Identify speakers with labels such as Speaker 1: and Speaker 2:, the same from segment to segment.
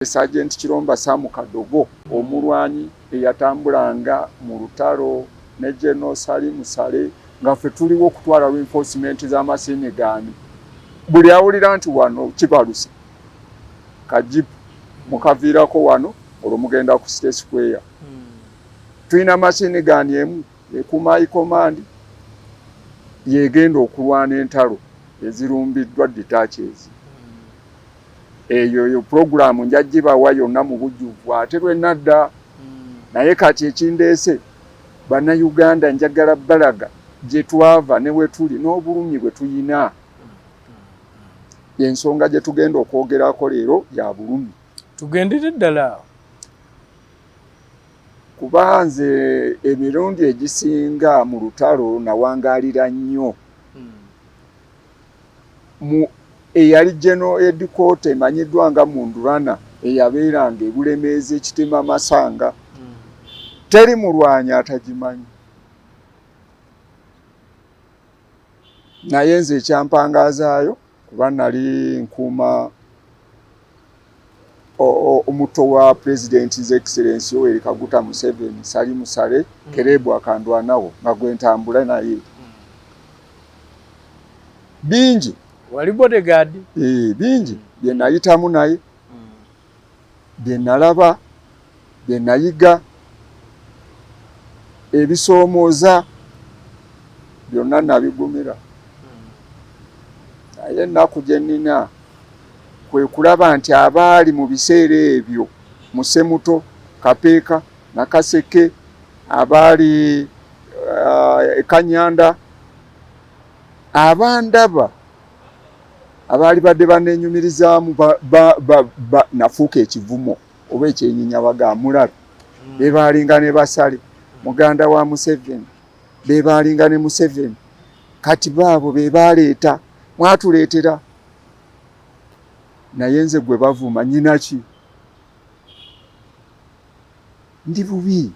Speaker 1: SGT.KIROMBA Samu Kadogo omulwanyi eyatambulanga mu lutalo ne GEN.SALEH nga ffe tuliwo okutwala reinforcement z'amasini gani buli awulira nti wano kibaluse kajipu mukaviirako wano olwo mugenda ku State Square. Tulina masini gani emu ekuuma command yegenda okulwana entalo ezirumbiddwa detachers. Eyo programu njagibawa yonna mu bujjuvu ate lwenadda naye kati ekindeese bana Uganda njagala balaga gye twava ne we tuli n'obulumi bwe tuyina ensonga gye tugenda okwogerako leero ya bulumi
Speaker 2: tugendere ddala
Speaker 1: kuba nze emirundi egisinga mu lutalo nawangaalira nnyo mu eyali General Headquarters emanyiddwa nga Mundulana eyabeeranga ebulemeezi ekitima Masanga teri mulwanyi atagimanyi. Naye nze ekyampangazaayo kuba nali nkuuma omuto wa President His Excellency Yoweri Kaguta Museveni Salimu Saleh Kerebu akandwanawo nga gwe ntambula naye bingi
Speaker 2: wali BodyGuard
Speaker 1: bingi bye nayitamu naye bye nalaba bye nayiga ebisoomooza byonna nabigumira naye ennaku gye nnina kwe kulaba nti abaali mu biseera ebyo Musemuto Kapeeka Nakaseke abaali Kanyanda abandaba abaali badde banenyumirizaamu nafuuka ekivumo oba ekyenyinya bagamulabe bebalinga ne Basale muganda wa Museveni bebalinga ne Museveni kati baabo bebaleeta mwatuleetera naye nze gwe bavuma nyinaki ndi bubi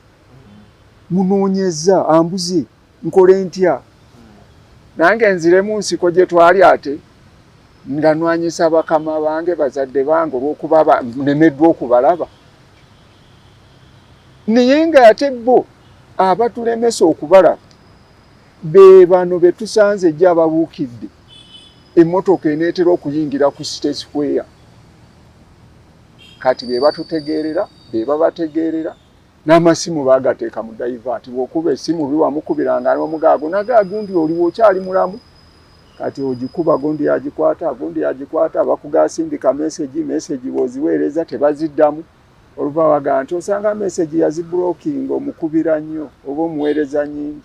Speaker 1: munoonyeza ambuze nkole ntya nange nziremu nsiko gye twali ate nga nwanyisa bakama bange bazadde bange olw'okuba nemeddwa okubalaba naye nga ate bo abatulemesa okubalaba be bano be tusanze ejja ababuukidde emmotoka eneetera okuyingira ku State Square kati be batutegeerera be babategeerera n'amasimu baagateeka mu dayivati bw'okuba essimu biwamukubiranga n'omugaago nagaagundi oliwo okyali mulamu kati ogikuba gundi yagikwata bakugasindika message boziweereza tebaziddamu oluva waga nti osanga message yazibloking omukubira nnyo oba omuweereza nnyingi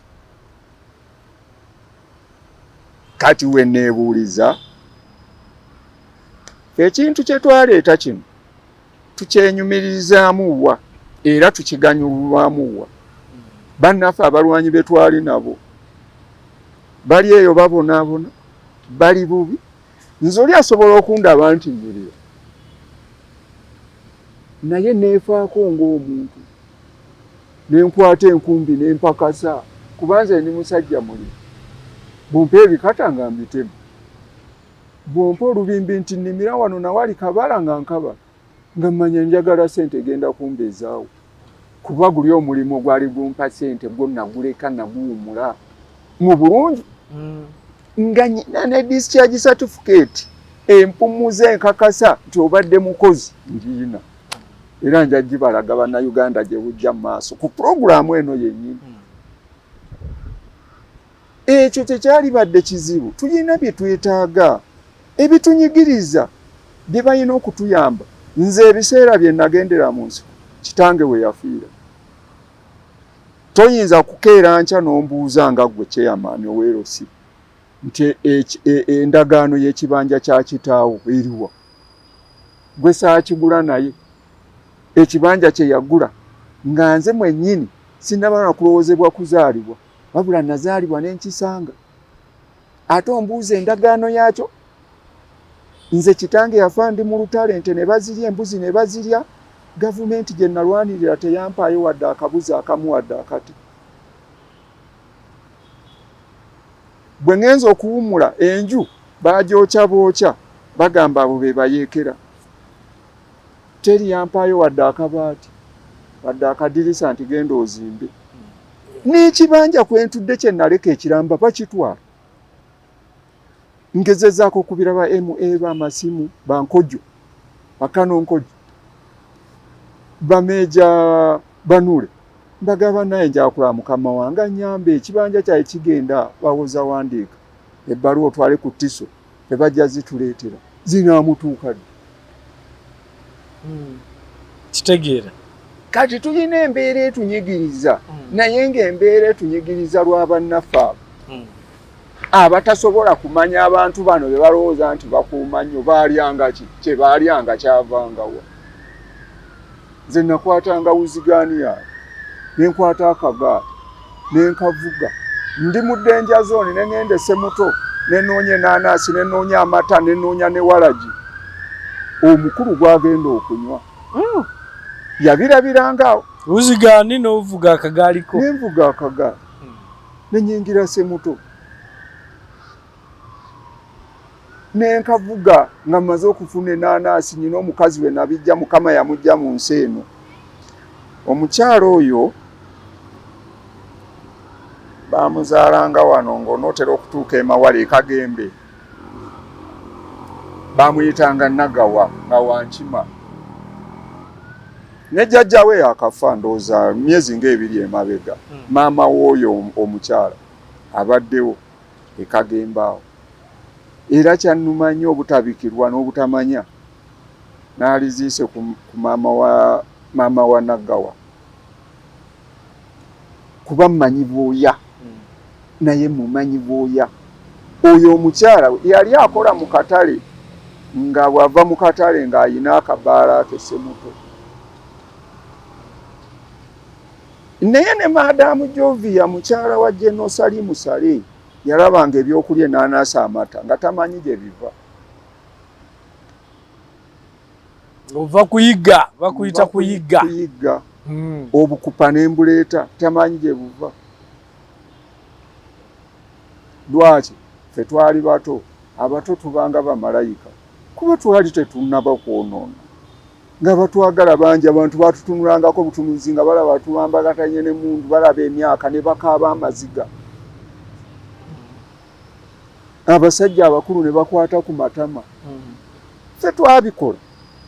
Speaker 1: kati we neebuuliza ekintu kye twaleeta kino tukyenyumirizaamu wa era tukiganyulwamu wa bannaffe abalwanyi be twali nabo bali eyo babonaabona bali bubi nze oli asobola okundaba nti nyirira naye neefaako ng'omuntu nenkwata enkumbi nempakasa kubanza ndi musajja muli bumpa ebikata nga mbitemu bwompa olubimbi nti nnimira wano nawali kabala nga nkaba nga mmanya njagala sente genda kumbeezaawo kuba guli omulimu gwali gumpa sente gwo naguleka naguwumula mu bulungi nga nyina ne discharge certificate empumuza enkakasa nti obadde mukozi ngiina era nja gibalaga bannayuganda gye bujja mu maaso ku programu eno yennyini ekyo tekyali badde kizibu tulina bye twetaaga ebitunyigiriza bye balina okutuyamba nze ebiseera bye nagendera mu nsiko kitange we yafiira toyinza kukeera nkya n'ombuuza nga gwe kyeyamaani oweerosi nti endagaano y'ekibanja kya kitaawo eriwa gwe saakigula naye ekibanja kye yagula nga nze mwennyini sinnaba na kulowoozebwa kuzaalibwa wabula nazaalibwa n'enkisanga ate ombuuza endagaano yakyo nze kitange yafa ndi mu lutale ente ne bazirya embuzi ne bazirya gavumenti gye nalwanirira teyampaayo wadde akabuzi akamu wadde akati bwe ngenza okuwummula enju baagyokya bookya bagamba abo be bayeekera teri yampayo wadde akabaati wadde akadirisa nti genda ozimbe. N'ekibanja kwentudde kye naleka ekiramba bakitwala. Ngezezaako kubira ba MA b'amasimu bankojo bakanonkoj bameja banule mbagaba naye njakula mukama wange anyambe ekibanja kyaye kigenda bawoza wandiika ebbaluwa otwale ku tiso tebajja zituleetera zinaamutuuka
Speaker 2: kitegeera
Speaker 1: kati tulina embeera etunyigiriza naye ng'embeera etunyigiriza lw'abannaffe abo abatasobola kumanya abantu bano be balowooza nti bakuuma nnyo baalyanga ki kye baalyanga kyavangawa. Nze nakwatanga wuzigaani yaabwe ne nkwata akagaali ne nkavuga ndi mu ddenja zooni ne ŋŋenda e Ssemuto ne nnoonya ennaanaasi ne nnoonya amata ne nnoonya ne walagi omukulu gwagenda okunywa yabirabiranga
Speaker 2: wuzigaani n'ovuga akagaaliko
Speaker 1: ne nvuga akagaali ne nnyingira Ssemuto nenkavuga nga maze okufuna ennaanaasi nyina omukazi we nabijja mukama yamujja mu nsi eno. Omukyalo oyo baamuzaalanga wano ng'onootera okutuuka emawale Kagembe baamuyitanga Nagawa nga Wankima ne jjajja we akafa ndowooza myezi ng'ebiri emabega. Maama w'oyo omukyala abaddewo e Kagembe awo. Era kyannuma nnyo obutabikirwa n'obutamanya n'aliziise ku maama wa Nagawa kuba mmanyi bwoya naye mumanyi bwoya. Oyo omukyala yali akola mu katale nga bw'ava mu katale ng'ayina akabaala ke Ssemuto. Naye ne Madamu Jovia mukyala wa GEN.SALEH yalabanga ebyokulya ennaanaasi amata nga tamanyi gye biva.
Speaker 2: ova kuyiga bakuyita kuyiga
Speaker 1: obukupa n'embuleeta tamanyi gye buva. Lwaki ffe twali bato abato tubanga bamalayika kuba twali tetunnaba kwonoona nga batwagala bangi abantu batutunulangako butunuzi nga balaba tuwambagatanye n'emundu balaba emyaka ne bakaaba amaziga. Abasajja abakulu ne bakwata ku matama. Ffe twabikola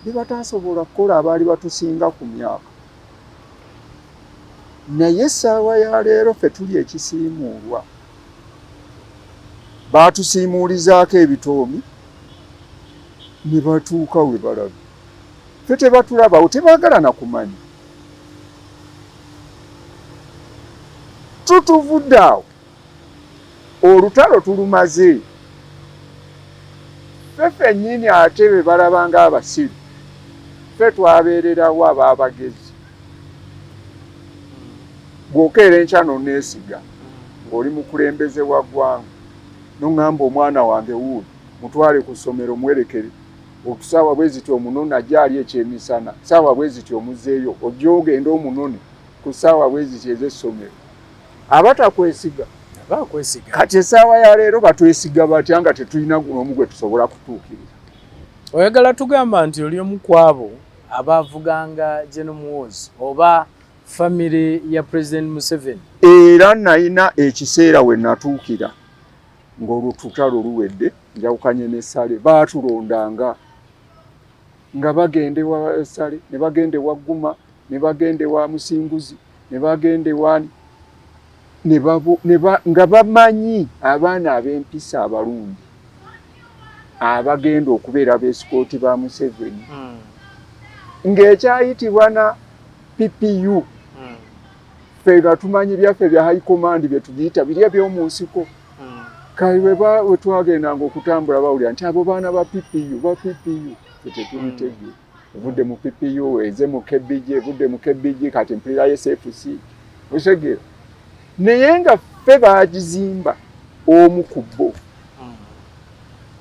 Speaker 1: ne batasobola kukola abaali batusinga ku myaka. Naye essaawa ya leero ffe tuli ekisiimuulwa. Baatusiimuulizaako ebitoomi ne batuuka we balabe. Ffe tebatulabawo tebaagala na kumanya. Tutuvudde awo olutalo tulumaze. Ffe ffennyini ate be balabanga abasiru. Ffe twabeererawo abaabagezi. Bw'okeera enkya n'onneesiga ng'oli mukulembeze wa ggwanga n'oŋŋamba omwana wange wuuli mutwale ku ssomero mwerekere okusaawa bwe ziti omunone ajja ali ekyemisana saawa bwe ziti omuzzeeyo ojja ogenda omunone ku ssaawa bwe ziti ez'essomero. Abatakwesiga kati essaawa ya leero batwesiga batya nga tetulina n'omu gwe tusobola kutuukiriza.
Speaker 2: Oyagala tugamba nti oli omu ku abo abaavuganga Gen.Muhoozi oba famire ya President Museveni?
Speaker 1: Era nalina ekiseera we natuukira ng'olutalo luwedde njawukanye ne Sale baatulondanga nga bagende wa Sale ne bagende wa Guma ne bagende wa Musinguzi ne bagende wani nga bamanyi abaana ab'empisa abalungi abagenda okubeera beesikooti ba Museveni ng'ekyayitibwa na PPU ffe nga tumanyi byaffe bya high command bye tugiyita biri eby'omu nsiko. Kale we twagendanga okutambula bawulira nti abo baana ba PPU ffe tetubitegeera. Evudde mu PPU eze mu KBG evudde mu KBG kati mpulirayo SFC otegeera. Naye nga ffe baagizimba omu ku bo.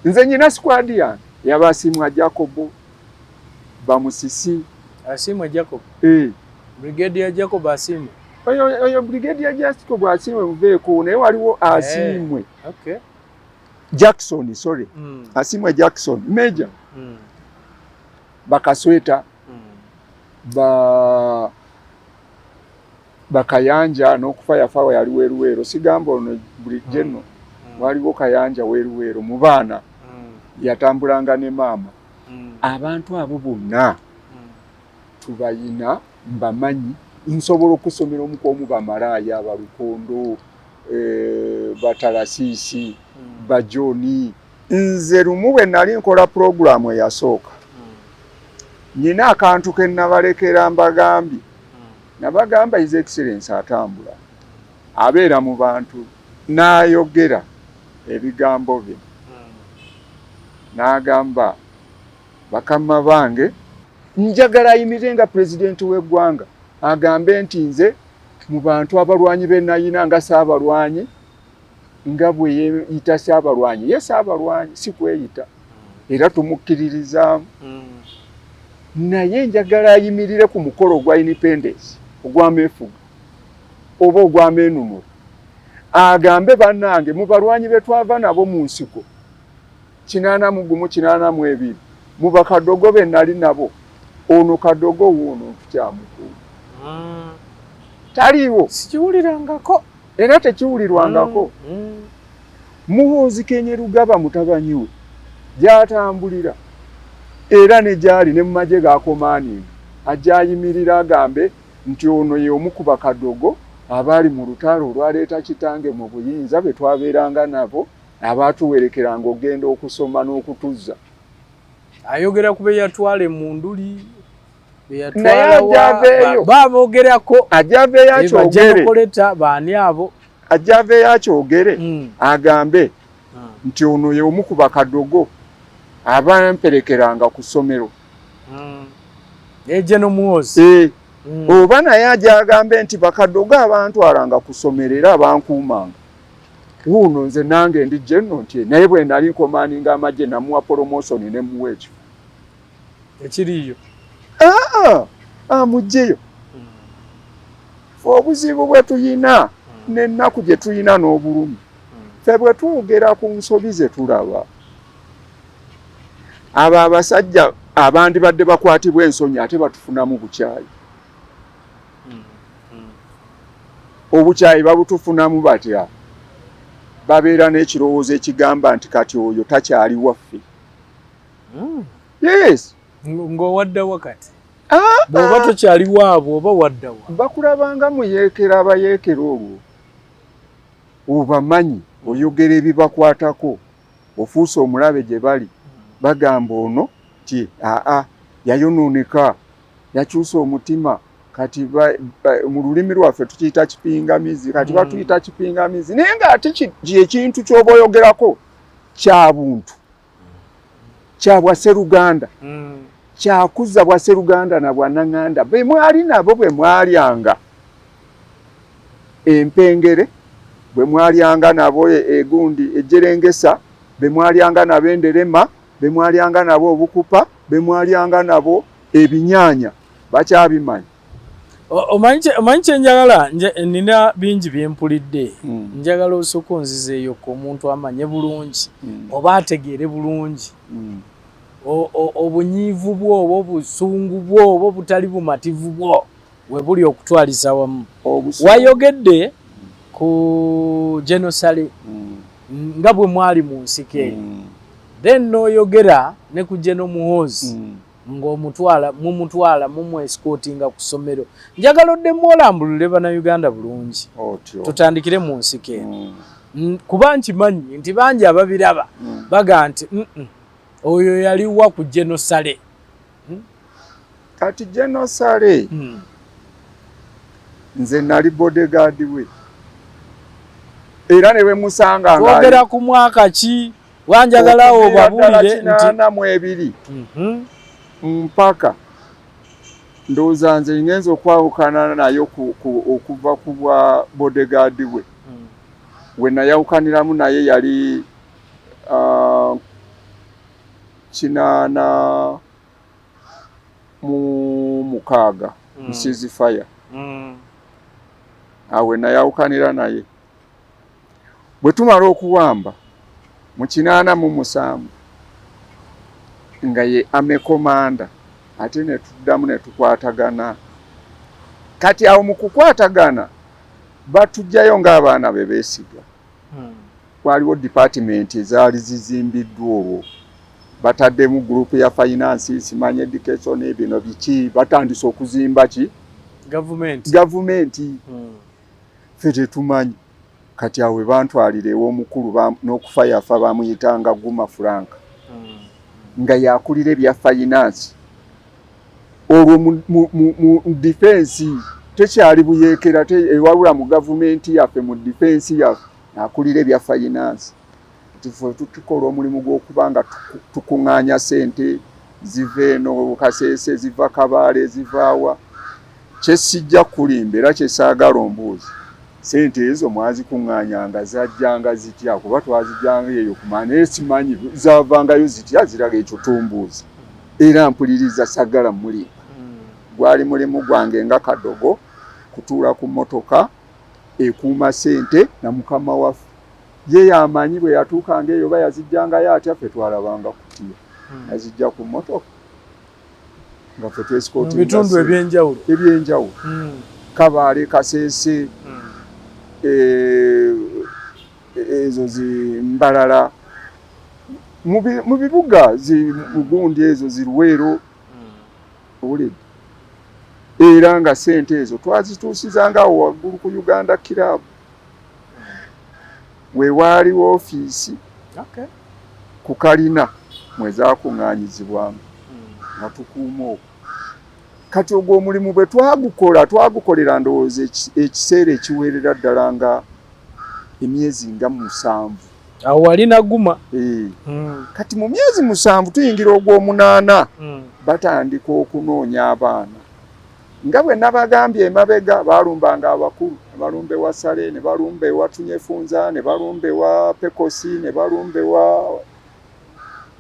Speaker 1: Nze nyina squad yange y'Abasiimwa Jacob Bamusisi.
Speaker 2: Asiimwe Jacob? Brigadier Jacob Asiimwe?
Speaker 1: Oyo Brigadier Jacob Asiimwe muveeko naye waliwo Asiimwe.
Speaker 2: Okay.
Speaker 1: Jackson, sorry. Asiimwe Jackson. Major. Bakasweta. bakayanja n'okufa yafa yali weruwero sigamba ono buli jenno waliwo kayanja weruwero mu baana yatambulanga ne maama abantu abo bonna tubayina mbamanyi nsobola okusomera omukomu bamalaaya abalukondo batalasisi bajoni nze lumu bwe nali nkola puroguramu eyasooka nina akantu ke nabalekera mbagambye nabagamba his excellence atambula abeera mu bantu n'ayogera ebigambo bye n'agamba bakama bange njagala ayimirire nga pulezidenti w'eggwanga agambe nti nze mu bantu abalwanyi be nayina nga saabalwanyi nga bwe yeeyita saabalwanyi ye saabalwanyi si kweyita era tumukkiririzaamu naye njagala ayimirire ku mukolo gwa independence ogw'ameefuga oba ogw'ameenunula agambe bannange mu balwanyi be twava nabo mu nsiko 81 mu bakadogo be nali nabo ono kadogo woono tukyamukulu taliiwo
Speaker 2: sikiwulirangako
Speaker 1: era tekiwulirwangako Muhoozi Kenyerugaba mutabanyi we gy'atambulira era ne gyali ne mu magye g'akomaani ajja ayimirira agambe nti ono ye omu ku bakadogo abaali mu lutalo olwaleeta kitange mu buyinza be twabeeranga nabo abaatuwerekeranga ogenda okusoma n'okutuzza
Speaker 2: ayogera ku be yatwala emunduli
Speaker 1: babogerako ajjaveeyo akyogere
Speaker 2: baani abo
Speaker 1: ajjaveeyo akyogere agambe nti ono ye omu ku bakadogo abamperekeranga ku ssomero
Speaker 2: Gen.Muhoozi
Speaker 1: oba naye ajja agambe nti bakadogo abantwalanga ku ssomero era abankuumanga wuuno nze nange ndi jenno nti naye bwe nali nkomaaninga amagye namuwa promotion ne muwa ekyo
Speaker 2: ekiriyo
Speaker 1: amugyeyo obuzibu bwe tuyina n'ennaku gye tuyina n'obulumi ffe bwe twogera ku nsobi ze tulaba abo abasajja abandibadde bakwatibwa ensonyi ate batufunamu bukyayi obukyayi babutufunamu batya babeera n'ekirowoozo ekigamba nti kati oyo takyali waffe yes
Speaker 2: ng'owaddawa kati bw'oba tokyali waabwe oba waddawa
Speaker 1: bakulabanga muyeekera abayeekera olwo obamanyi oyogera ebibakwatako ofuuse omulabe gye bali bagamba ono ti yayonooneka yakyusa omutima kati mu lulimi lwaffe tukiyita kipingamizi kati batuyita kipingamizi naye ng'ate ekintu ky'oba oyogerako kya buntu kya bwasseruganda kyakuza bwasseruganda na bwannanganda bwe mwali nabo bwe mwalyanga empengere bwe mwalyanga nabo egundi ejjerengesa bwe mwalyanga nabo enderema bwe mwalyanga nabo obukupa bwe mwalyanga nabo ebinyaanya bakyabimanyi
Speaker 2: omanyi kyenjagala nina bingi byempulidde njagala osooka onzizeeyo ku omuntu amanye bulungi oba ategeere bulungi obunyiivu bwo oba obusungu bwo oba obutali bumativu bwo we buli okutwaliza wamu wayogedde ku Gen.SALEH nga bwe mwali mu nsiko eyo then n'oyogera ne ku Gen.Muhoozi ng'omutwala mumwescootinga ku ssomero njagala oddemu olambulule bannayuganda bulungi tutandikire mu nsiko eno kuba nkimanyi nti bangi ababiraba baga nti oyo yaliwa ku Gen.SALEH
Speaker 1: kati Gen.SALEH nze nali BodyGuard we era ne bwe musanga
Speaker 2: twogera ku mwaka ki wanjagala obabulire
Speaker 1: nti mpaka ndowooza nze ngenza okwawukana nayo okuva ku bwa BodyGuard we we nayawukaniramu naye yali 86 Mrs. Fire awe nayawukanira naye bwe tumala okuwamba mu 87 nga ye amekomanda ate ne tuddamu ne tukwatagana. Kati awo mu kukwatagana batujjayo ng'abaana be beesiga. Waliwo department ezaali zizimbiddwa olwo. Bataddemu group ya finance, simanye education bino biki, batandise okuzimba ki? Government. Ffe tetumanyi. Kati awe bantwalira ew'omukulu n'okufa yafa bamuyitanga Guma Frank. Nga yakulira ebya finance. Olwo mu defense tekyali buyeekera ewabula mu gavumenti yaffe mu defense yaffe akulira ebya finance. Tukola omulimu gw'okuba nga tukuŋŋaanya sente ziva eno Kasese, ziva Kabale, zivaawa. Kye sijja kulimba era kye saagala ombuuzi. Sente ezo mwazikuŋŋaanyanga zajjanga zitya? Kuba twazijjanga eyo kumanya naye simanyi zaavangayo zitya, ziraga ekyo tumbuuza. Era mpuliriza sagala mulimba. Gwali mulimu gwange nga Kadogo kutuula ku mmotoka ekuuma sente na mukama waffe. Ye yamanyi bwe yatuukanga eyo bayazijjangayo atya, ffe twalabanga kutiya. Yazijja ku mmotoka nga ffe twesikooti mu
Speaker 2: bitundu
Speaker 1: ebyenjawulo. Kabale, Kasese, ezo Mbalala, mu bibuga Mugundi ezo Luweero, owulidde. Era nga sente ezo twazituusizangawo waggulu ku Uganda Club. We waaliwo ofiisi ku Kalina mwe zaakuŋŋaanyizibwamu nga tukuuma okwo. Kati ogwo omulimu bwe twagukolera ndowooza ekiseera ekiweerera ddala nga emyezi nga 7.
Speaker 2: Awo walina Guma.
Speaker 1: Kati mu myezi 7 tuyingira ogw'omunaana batandika okunoonya abaana. Nga bwe nabagambye emabega balumbanga abakulu, ne balumba ewa Sale, ne balumba ewa Tunyefunza, ne balumba ewa Pekosi, ne balumba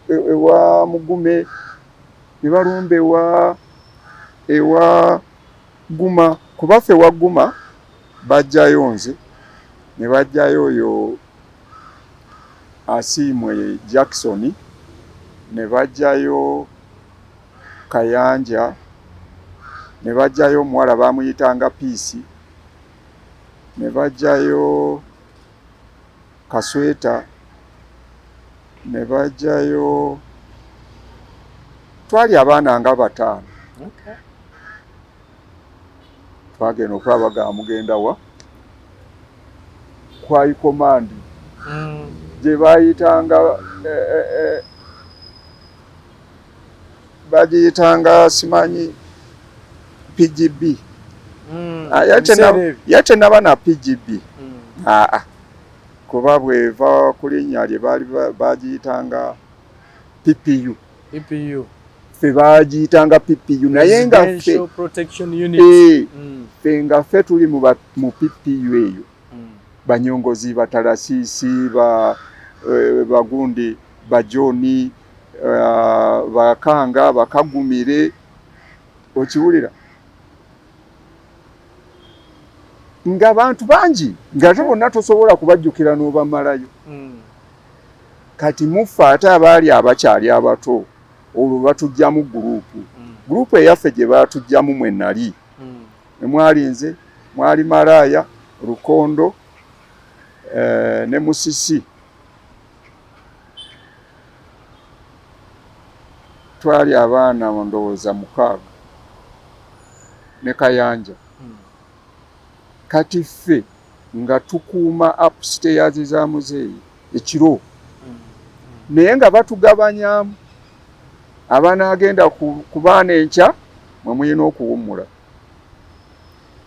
Speaker 1: ewa Mugume, ne balumba ewa Guma. Kuba ffe ewa Guma bajjayo nze, ne bajjayo oyo Asiimwe Jackson, ne bajjayo Kayanja, ne bajjayo omuwala baamuyitanga Peace, ne bajjayo Kasweta, ne bajjayo twali abaana nga 5. Twagenda okulabaga mugenda wa kwai command gye bagiyitanga simanyi PGB. Yate naba na PGB. Kuba bweva ku linnya lye baali bagiyitanga PPU. Ffe bagiyitanga PPU naye nga ffe ffe nga ffe tuli mu PPU eyo. Banyongozi, Batalasisi, Bagundi, Bajoni, Bakanga, Bakagumire, okiwulira. Nga bantu bangi nga tebonna tosobola kubajjukira n'obamalayo. Kati mufa ate abaali abakyali abato olwo batujjamu gurupu eyaffe gye batujjamu mwe nali. Mwali nze, mwali Malaaya, Lukondo, ne Musisi. Twali abaana ndowooza 6 ne Kayanja. Kati ffe nga tukuuma upstairs za muzeeyi ekiro. Naye nga batugabanyaamu abanaagenda ku baana enkya mwe muyina okuwummula.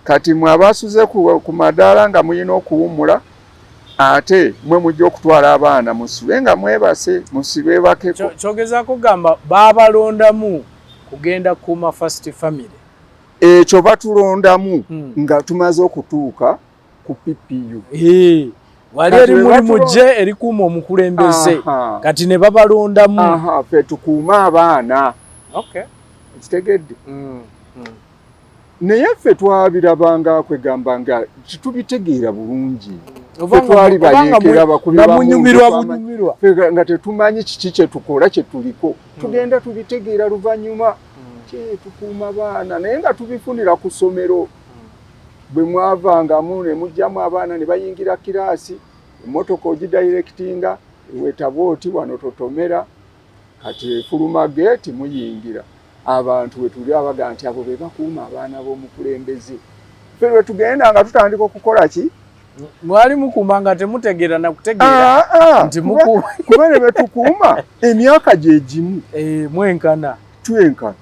Speaker 1: Kati mwe abasuze ku madaala nga muyina okuwummula, ate mwe mujja okutwala abaana musibe nga mwebase, musibe bakeko.
Speaker 2: Kyogezaako gamba baabalondamu kugenda kuuma first family.
Speaker 1: Ekyo batulondamu nga tumaze okutuuka ku PPU.
Speaker 2: Wali eri mulimu gye eri kuuma omukulembeze. Kati ne babalondamu.
Speaker 1: Ffe tukuuma abaana. Kitegedde. Naye ffe twabirabanga kwegamba nga tubitegeera bulungi. Twali bayeekera bakubi
Speaker 2: bamunyumirwa.
Speaker 1: Nga tetumanyi kiki kye tukola kye tuliko. Tugenda tubitegeera luvannyuma. tukuuma baana naye nga tubifunira ku ssomero bwe mwavangamu ne mujjamu abaana ne bayingira kiraasi emmotoka ogidirectinga ewetaba oti wano totomera kati efuluma geeti muyingira abantu we tuli abaga nti abo be bakuuma abaana b'omukulembeze ffe lwe tugenda nga tutandika okukola ki
Speaker 2: mwali mukuuma nga temutegeera na kutegeera nti
Speaker 1: kuba ne betukuuma emyaka gye gimu
Speaker 2: mwenkana
Speaker 1: twenkana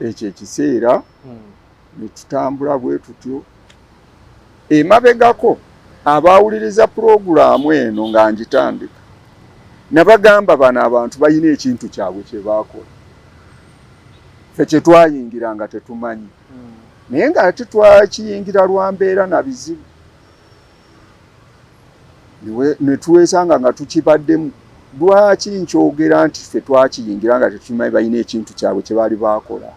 Speaker 1: ekyo ekiseera ne tutambula bwe tutyo emabegako abaawuliriza purogulaamu eno nga ngitandika nabagamba bano abantu balina ekintu kyabwe kye baakola ffe kye twayingira nga tetumanyi naye nga ate twakiyingira lwa mbeera na bizibu ne tuwesanga nga tukibaddemu lwaki nkyogera nti ffe twakiyingira nga tetumanyi balina ekintu kyabwe kye baali baakola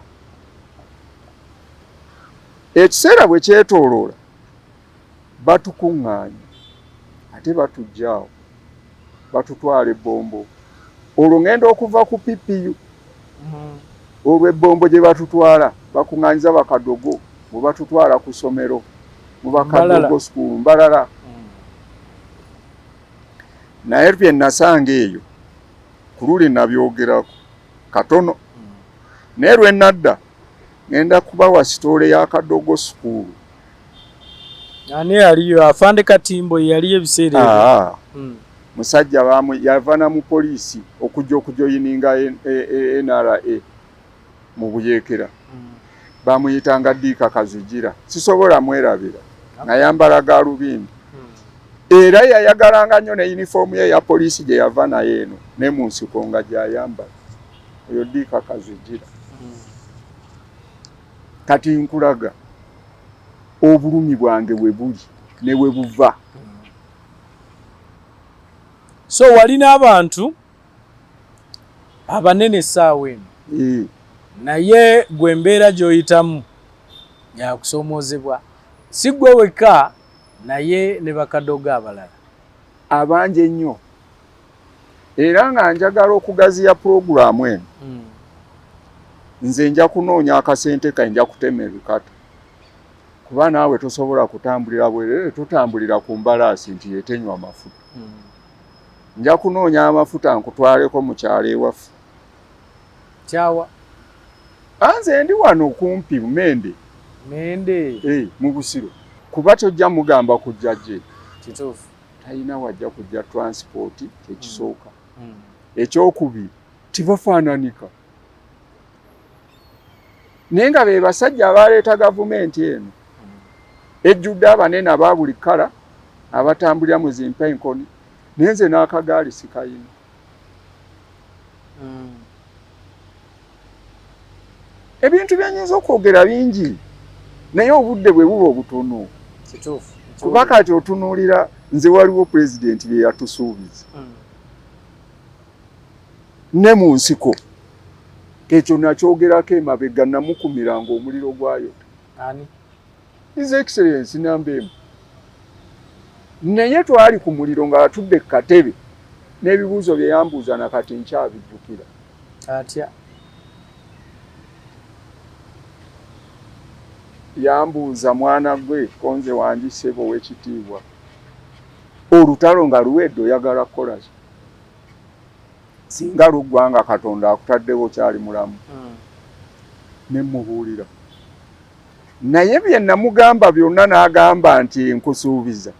Speaker 1: ekiseera bwe kyetooloola batukuŋŋaanya ate batujjaawo batutwala ebbombo olwo ngenda okuva ku PPU olwo ebbombo gye batutwala bakuŋŋaanyiza bakadogo bwe batutwala ku ssomero mu bakadogo school Mbalala naye bye nasanga eyo ku luli nabyogerako katono naye lwe nadda ngenda kubawa sitoole ya kadogo school
Speaker 2: ani yaliyo afande Katimbo yaliyo ebiseera
Speaker 1: musajja yavana mu poliisi okujja okujoyininga NRA mu Buyeekera bamuyitanga Diika Kazigira sisobola mwerabira ngayambala galubindi era yayagalanga nnyo ne yunifoomu ye ya poliisi gye yava naye eno ne mu nsiko nga gyayambala oyo Diika Kazigira kati nkulaga obulumi bwange we buli ne we buva
Speaker 2: so walina abantu abanene essaawa eno naye gwe embeera gy'oyitamu yakusomoozebwa si gwe wekka naye ne bakadogo abalala
Speaker 1: abangi ennyo era nga njagala okugaziya purogulaamu eno nze nja kunoonya akasente kanjja kutema ebikata kuba naawe tosobola kutambulira bwerere tutambulira ku mbalaasi nti yetenywa amafuta nja kunoonya amafuta nkutwaleko mu kyalo ewaffe
Speaker 2: kyawa
Speaker 1: anze ndi wano kumpi Mende mu Busiro kuba tojja mugamba kujja gye
Speaker 2: kituufu
Speaker 1: talina wajja kujja transport ekisooka ekyokubiri tibafaananika naye nga be basajja abaleeta gavumenti eno ejjudde abanene aba buli kkala abatambulira mu zimpenkoni naye nze n'akagaali sikayina ebintu byenyinza okwogera bingi naye obudde bwe buba obutono kuba kati otunuulira nze waliwo pulezidenti bye yatusuubiza ne mu nsiko ekyo nakyogerako emabega namukumiranga omuliro gwayo His Excellency Nambemu naye twali ku muliro nga atudde ku katebe n'ebibuuzo bye yambuuza na kati nkyabijjukira
Speaker 2: atya
Speaker 1: yambuuza mwana gwe konze wangi ssebo w'ekitiibwa olutalo nga luwedde oyagala kukola ki singa luggwanga Katonda akutaddewo kyali mulamu ne mubuulira naye bye namugamba byonna n'agamba nti nkusuubiza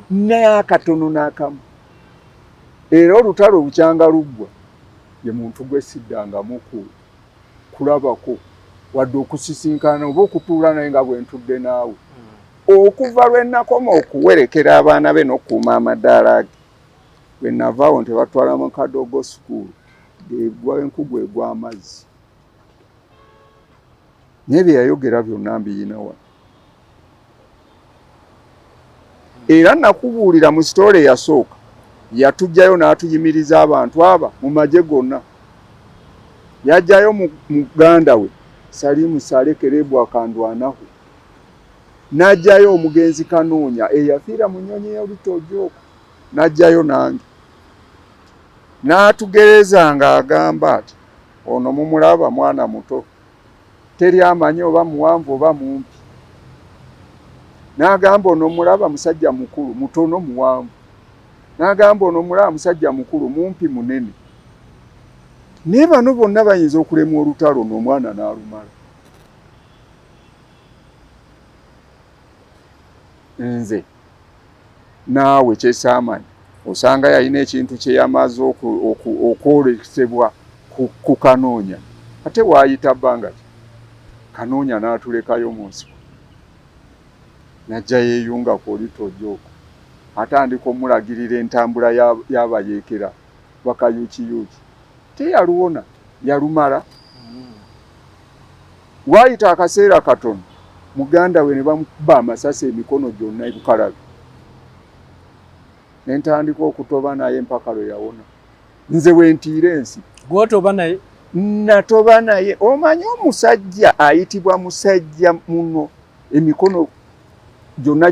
Speaker 1: naye akatono n'akamu era olutalo bukyanga luggwa ye muntu gwe siddangamu kulabako wadde okusisinkana oba okutuula naye nga bwe ntudde naawe okuva lwe nakoma okuwerekera abaana be n'okuuma amadaala ge bwe navaawo nti batwala mu kadogo school enkugu egw'amazzi naye bye yayogera byonna mbiyina wano era nakubuulira mu sitoole eyasooka yatugjayo n'atuyimiriza abantu aba mu magye gonna yajjayo mu muganda we Salimu Saleh Kerebu akandwanaho najjayo omugenzi Kanoonya eyafiira mu nnyonyi y'olutojo najjayo nange n'atugereza ng'agamba ati ono mumulaba mwana muto teri amanyi oba muwanvu oba mumpi. N'agamba ono mulaba musajja mukulu mutono muwanvu. N'agamba ono mulaba musajja mukulu mumpi munene. Naye bano bonna bayinza okulemwa olutalo n'omwana n'alumala. Nze naawe kyesaamanyi osanga yalina ekintu kye yamaze okwolesebwa ku Kanoonya. Ate waayita bbanga ki Kanoonya n'atulekayo mu nsiko. Najja yeeyunga ku olitojjooko atandika omulagirira entambula y'abayeekera bakayuukiyuuki. Teyaluwona yalumala. Waayita akaseera katono muganda we ne bamukuba amasasi emikono gyonna ebukalabi. Ne ntandika okutoba naye mpaka lwe yawona. Nze wentiira ensi.
Speaker 2: Gw'otoba naye?
Speaker 1: Natoba naye. Omanyi omusajja ayitibwa musajja muno emikono gyonna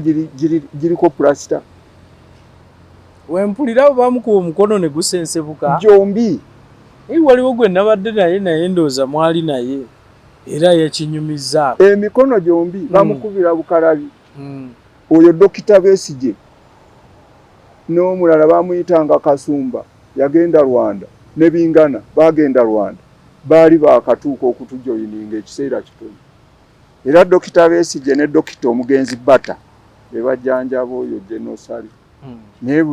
Speaker 1: giriko plasita.
Speaker 2: Wempulira bamukuba omukono ne gusensebuka?
Speaker 1: Gyombi.
Speaker 2: Waliwo gwe nabadde naye ndowooza mwali naye era yekinyumizzaako.
Speaker 1: Emikono gyombi bamukubira bukalabi. Oyo Dokita Besigye n'omulala bamuyitanga Kasumba yagenda Rwanda ne Bingana bagenda Rwanda baali baakatuuka okutujoyininga ekiseera kitono. Era Dokita Besigye ne Dokita Omugenzi Bata be bajjanjaba oyo GEN.SALEH. Naye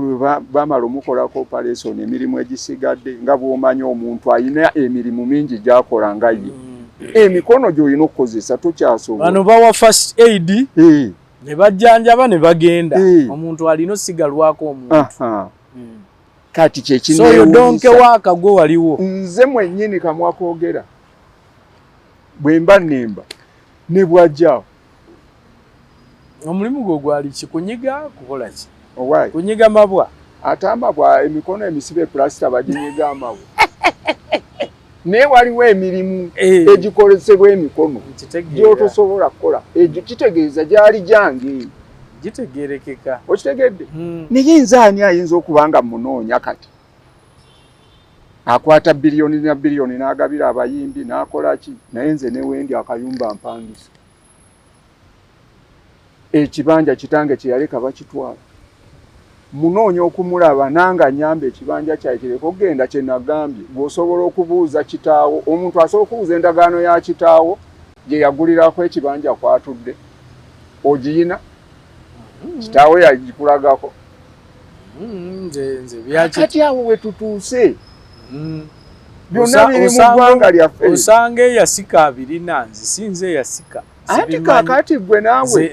Speaker 1: bamala omukolako operation emirimu egisigadde nga bw'omanyi omuntu alina emirimu mingi gy'akola nga ye. Emikono gy'olina okukozesa tokyasobola.
Speaker 2: Bano bawa first aid ne bajjanjaba ne bagenda. Omuntu alina osigalwako omuntu.
Speaker 1: Kati kyekino
Speaker 2: so yodonke waakagwe waliwo.
Speaker 1: Nze mwennyini kamwakoogera bwe mba nnemba ne bwajjaawo.
Speaker 2: Omulimu gwo gwali kikunyiga kukola ki?
Speaker 1: Owaayi.
Speaker 2: Kunyiga mabwa.
Speaker 1: Ate amabwa emikono emisibe plasita baginyiga amabwa. Naye waliwo emirimu egikolesebwa emikono gy'otosobola kukola. Egyo kitegeeza gyali gyange.
Speaker 2: Gitegeerekeka.
Speaker 1: Okitegedde? Naye nze ani ayinza okuba nga munoonya kati? Akwata biliyoni na biliyoni n'agabira abayimbi n'akola ki? Naye nze ne wendi akayumba mpangisa. Ekibanja kitange kye yaleka bakitwala. Munoonya okumulaba nanga nyambe ekibanja kyaye kireka okugenda kye nagambye. Bw'osobola okubuuza kitaawo, omuntu asobola okubuuza endagaano ya kitaawo gye yagulirako ekibanja kwatudde. Ogiyina? Kitaawo yagikulagako. Kati awo we tutuuse. Byonna biri mu ggwanga lyaffe.
Speaker 2: Osanga eyasika 2 nze yasika.
Speaker 1: Ati kaakati gwe naawe.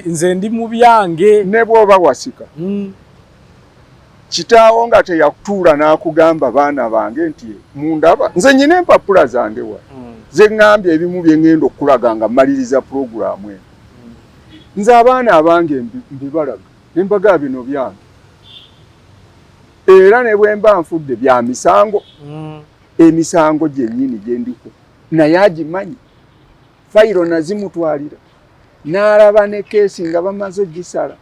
Speaker 2: Nze ndi mu byange.
Speaker 1: Ne bw'oba wasika. Kitaawo nga teyatuula n'akugamba baana bange nti mundaba. Nze nyina empapula zange wa. Ze ngambye ebimu bye ngenda okulaga nga mmaliriza puroguramu eno. Nze abaana abange mbibalaga. Ne mbaga bino byange. Era ne bwe mba nfudde bya misango. Emisango gyennyini gye ndiko. Naye agimanyi. Fayiro nazimutwalira. N'alaba ne keesi nga bamaze ogisala.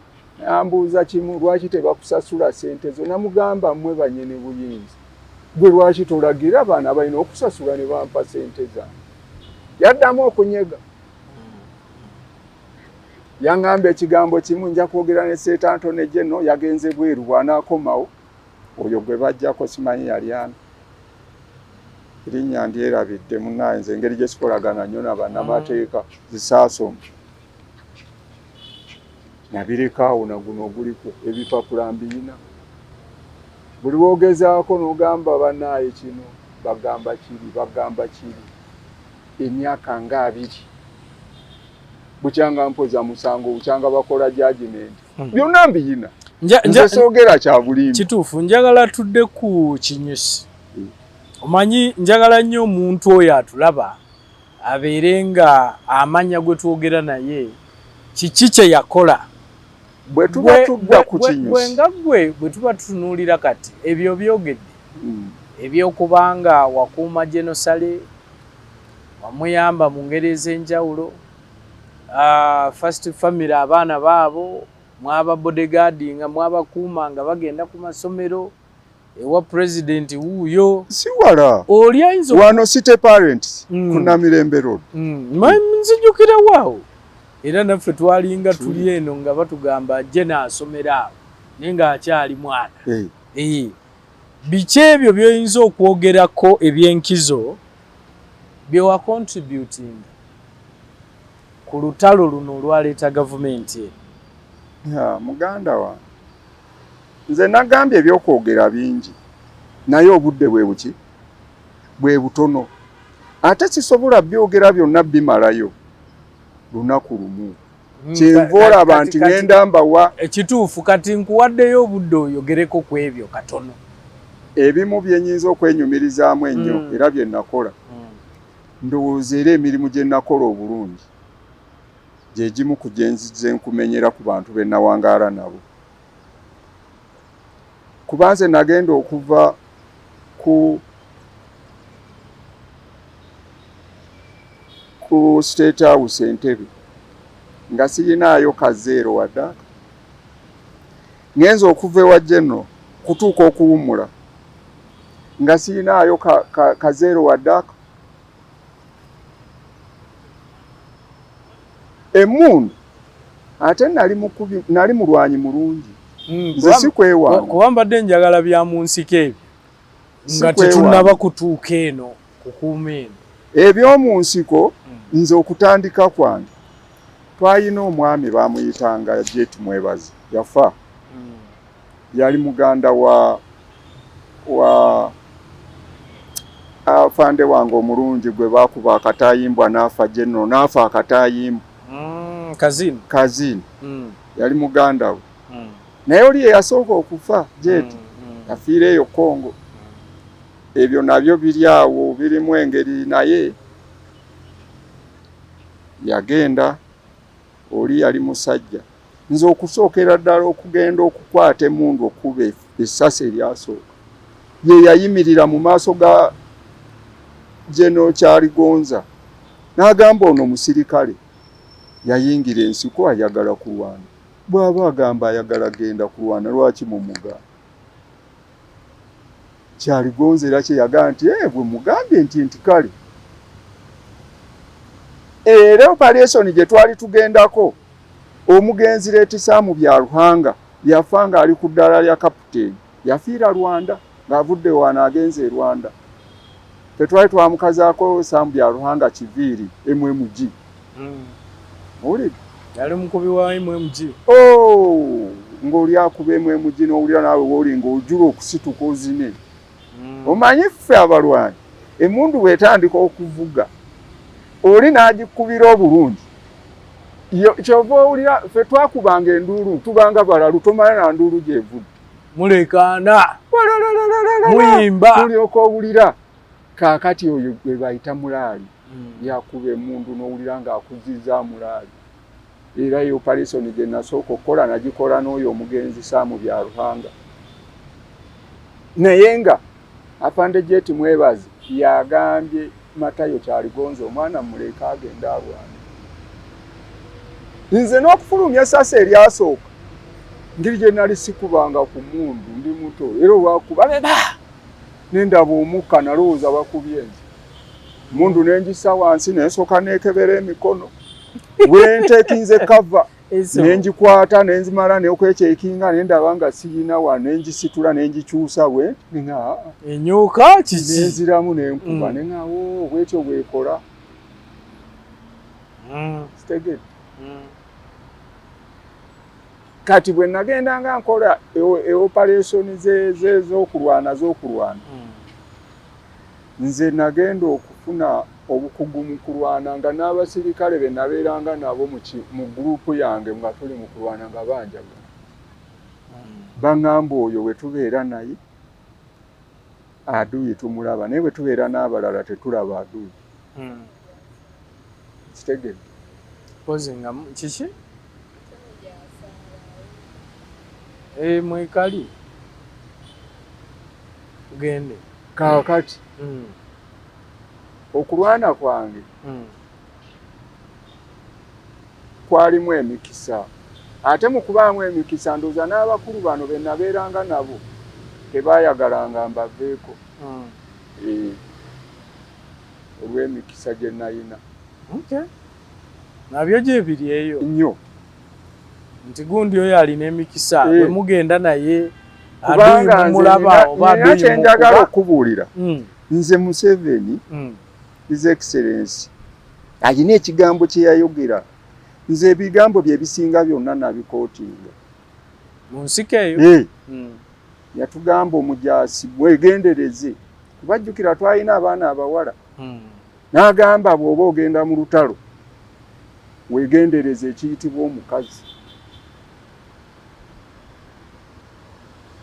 Speaker 1: Ambuuza kimu lwaki tebakusasula ssente zo. Namugamba mmwe bannyini buyinza. Gwe lwaki tolagira abaana balina okusasula ne bampa ssente zange. Yaddamu okunyega. Yaŋŋamba ekigambo kimu nja kwogera ne Seetanto ne Jeno yagenze bweru bw'anaakomawo. Oyo gwe bajjako simanyi yali ani. Erinnya ndyerabidde munnaaye nze engeri gye sikolagana nnyo na bannamateeka zisaasoma. Nabirikaawo na guno oguliko ebipapula mbiyina. Buli lwogezaako n'ogamba bannaaye kino bagamba kiri. Emyaka nga 2. Bukyanga mpoza musango bukyanga bakola judgment. Byonna mbiyina. Nze soogera kya bulimbi.
Speaker 2: Kituufu njagala tudde ku kinyusi. Omanyi njagala nnyo omuntu oyo atulaba abeere nga amanya gwe twogera naye kiki kye yakola.
Speaker 1: Bwe tuba tudda ku kinyusi.
Speaker 2: Bwe tuba tutunuulira kati ebyo byogedde. Ebyokubanga wakuuma GEN.SALEH wamuyamba mu ngeri ez'enjawulo. First family abaana baabo mwaba BodyGuard nga mwabakuuma nga bagenda ku masomero ewa president wuyo
Speaker 1: si wala
Speaker 2: oli ayinza
Speaker 1: wano city parents kuna Mirembe Road
Speaker 2: nzijukira waawo era naffe twalinga tuli eno nga batugamba Gen asomera awo naye nga akyali mwana biki ebyo byoyinza okwogerako ebyenkizo byewa contributing ku lutalo luno olwaleeta gavumenti
Speaker 1: muganda wa nze nagambye ebyokwogera bingi naye obudde bwe buki bwe butono ate sisobola byogera byonna bimalayo lunaku lumu kyenvoola abantu ngenda mbawa
Speaker 2: ekituufu kati nkuwaddeyo obudde oyogereko ku ebyo katono
Speaker 1: ebimu byenyinza okwenyumirizaamu ennyo era bye nakola ndowooza era emirimu gye nakola obulungi gye gimu ku gyenzize nkumenyera ku bantu be nawangaala nabo kuba nze nagenda okuva ku State House Entebbe nga siyinaayo kazeero wadda ngenza okuva ewa General kutuuka okuwummula nga siyinaayo kazeero wadda emmundu ate nali mulwanyi mulungi nze sikwewanga
Speaker 2: kuba mbadde njagala bya mu nsiko ebyo nga tetunnaba kutuuka eno kukuuma eno
Speaker 1: eby'omu nsiko nze okutandika kwange twalina omwami bamuyitanga Gen.Muhoozi yafa yali muganda wa afande wange omulungi gwe bakuba akatayimbwa n'afa General n'afa akatayimbwa kazini yali muganda we naye oli yasooka okufa Jet yafiira eyo Kongo ebyo nabyo biri awo birimu engeri naye yagenda oli yali musajja nze okusookera ddala okugenda okukwata emundu okuba essasi eryasooka ye yayimirira mu maaso ga General Kyaligonza n'agamba ono musirikale yayingira ensiko ayagala kulwana bw'aba agamba ayagala genda kulwana lwaki mumuga Kyaligonza era kye yagaa nti bwe mugambye nti kale era operation gye twali tugendako omugenzi Leetisaamu bya Ruhanga yafa nga ali ku ddala lya kapiteeni yafiira Rwanda ng'avudde wano agenze e Rwanda twali twamukazaako Saamu bya Ruhanga Kiviiri MMG oli
Speaker 2: yali mukubi wa MMG
Speaker 1: ng'oli akuba MMG n'owulira naawe woli ng'ojula okusituka ozine omanyi ffe abalwanyi emmundu bw'etandika okuvuga oli n'agikubira obulungi kyova owulira ffe twakubanga enduulu tubanga balalu tomala na nduulu gyevudde
Speaker 2: mulekaana muyimba
Speaker 1: tulyoka owulira kaakati oyo gwe bayita mulaali yakuba emmundu n'owulira ng'akuzizza mulaali era yo operation gye nasooka okukola nagikola n'oyo omugenzi Saamu bya Ruhanga naye nga afande Gen.Muhoozi yagambye Matayo Kyaligonza omwana muleka agenda alwana nze n'okufulumya essasi eryasooka ngiri gye nali sikubanga ku mundu ndi muto era wakuba nendaba omukka nalowooza bakubye nze mundu nenjisa wansi nensooka neekebera emikono bwenteekinze kava nenjikwata nenzimala neokwekyekinga nendaba nga siyina wano nenjisitula nenjikyusa bwe ninga
Speaker 2: enyoka kiki
Speaker 1: nenziramu nenkuba nengawo bwetyo bwekola steged kati bwe nagenda nga nkola operation z'okulwana nze nagenda okufuna obukugu mu kulwana nga n'abasirikale be nabeeranga nabo mu gurupu yange nga tuli mu kulwana nga banjagala baŋŋamba oyo we tubeera naye aduyi tumulaba naye bwe tubeera n'abalala tetulaba aduyi kitegedde
Speaker 2: pozinga kiki mwekali tugende
Speaker 1: kaakati okulwana kwange kwalimu emikisa ate mu kubaamu emikisa ndooza n'abakulu bano be nabeeranga nabo tebayagalanga mbaveeko olw'emikisa gye nalina.
Speaker 2: Nabyo gye biri eyo
Speaker 1: nnyo
Speaker 2: nti gundi oyo alina emikisa bwe mugenda naye
Speaker 1: kubanga nze kyenjagala okubuulira nze Museveni His Excellency alina ekigambo kye yayogera nze ebigambo bye bisinga byonna nabikootinga
Speaker 2: mu nsiko eyo.
Speaker 1: Yatugamba omujaasi mwegendereze kubajjukira twalina abaana abawala n'agamba bw'oba ogenda mu lutalo wegendereze ekiyitibwa omukazi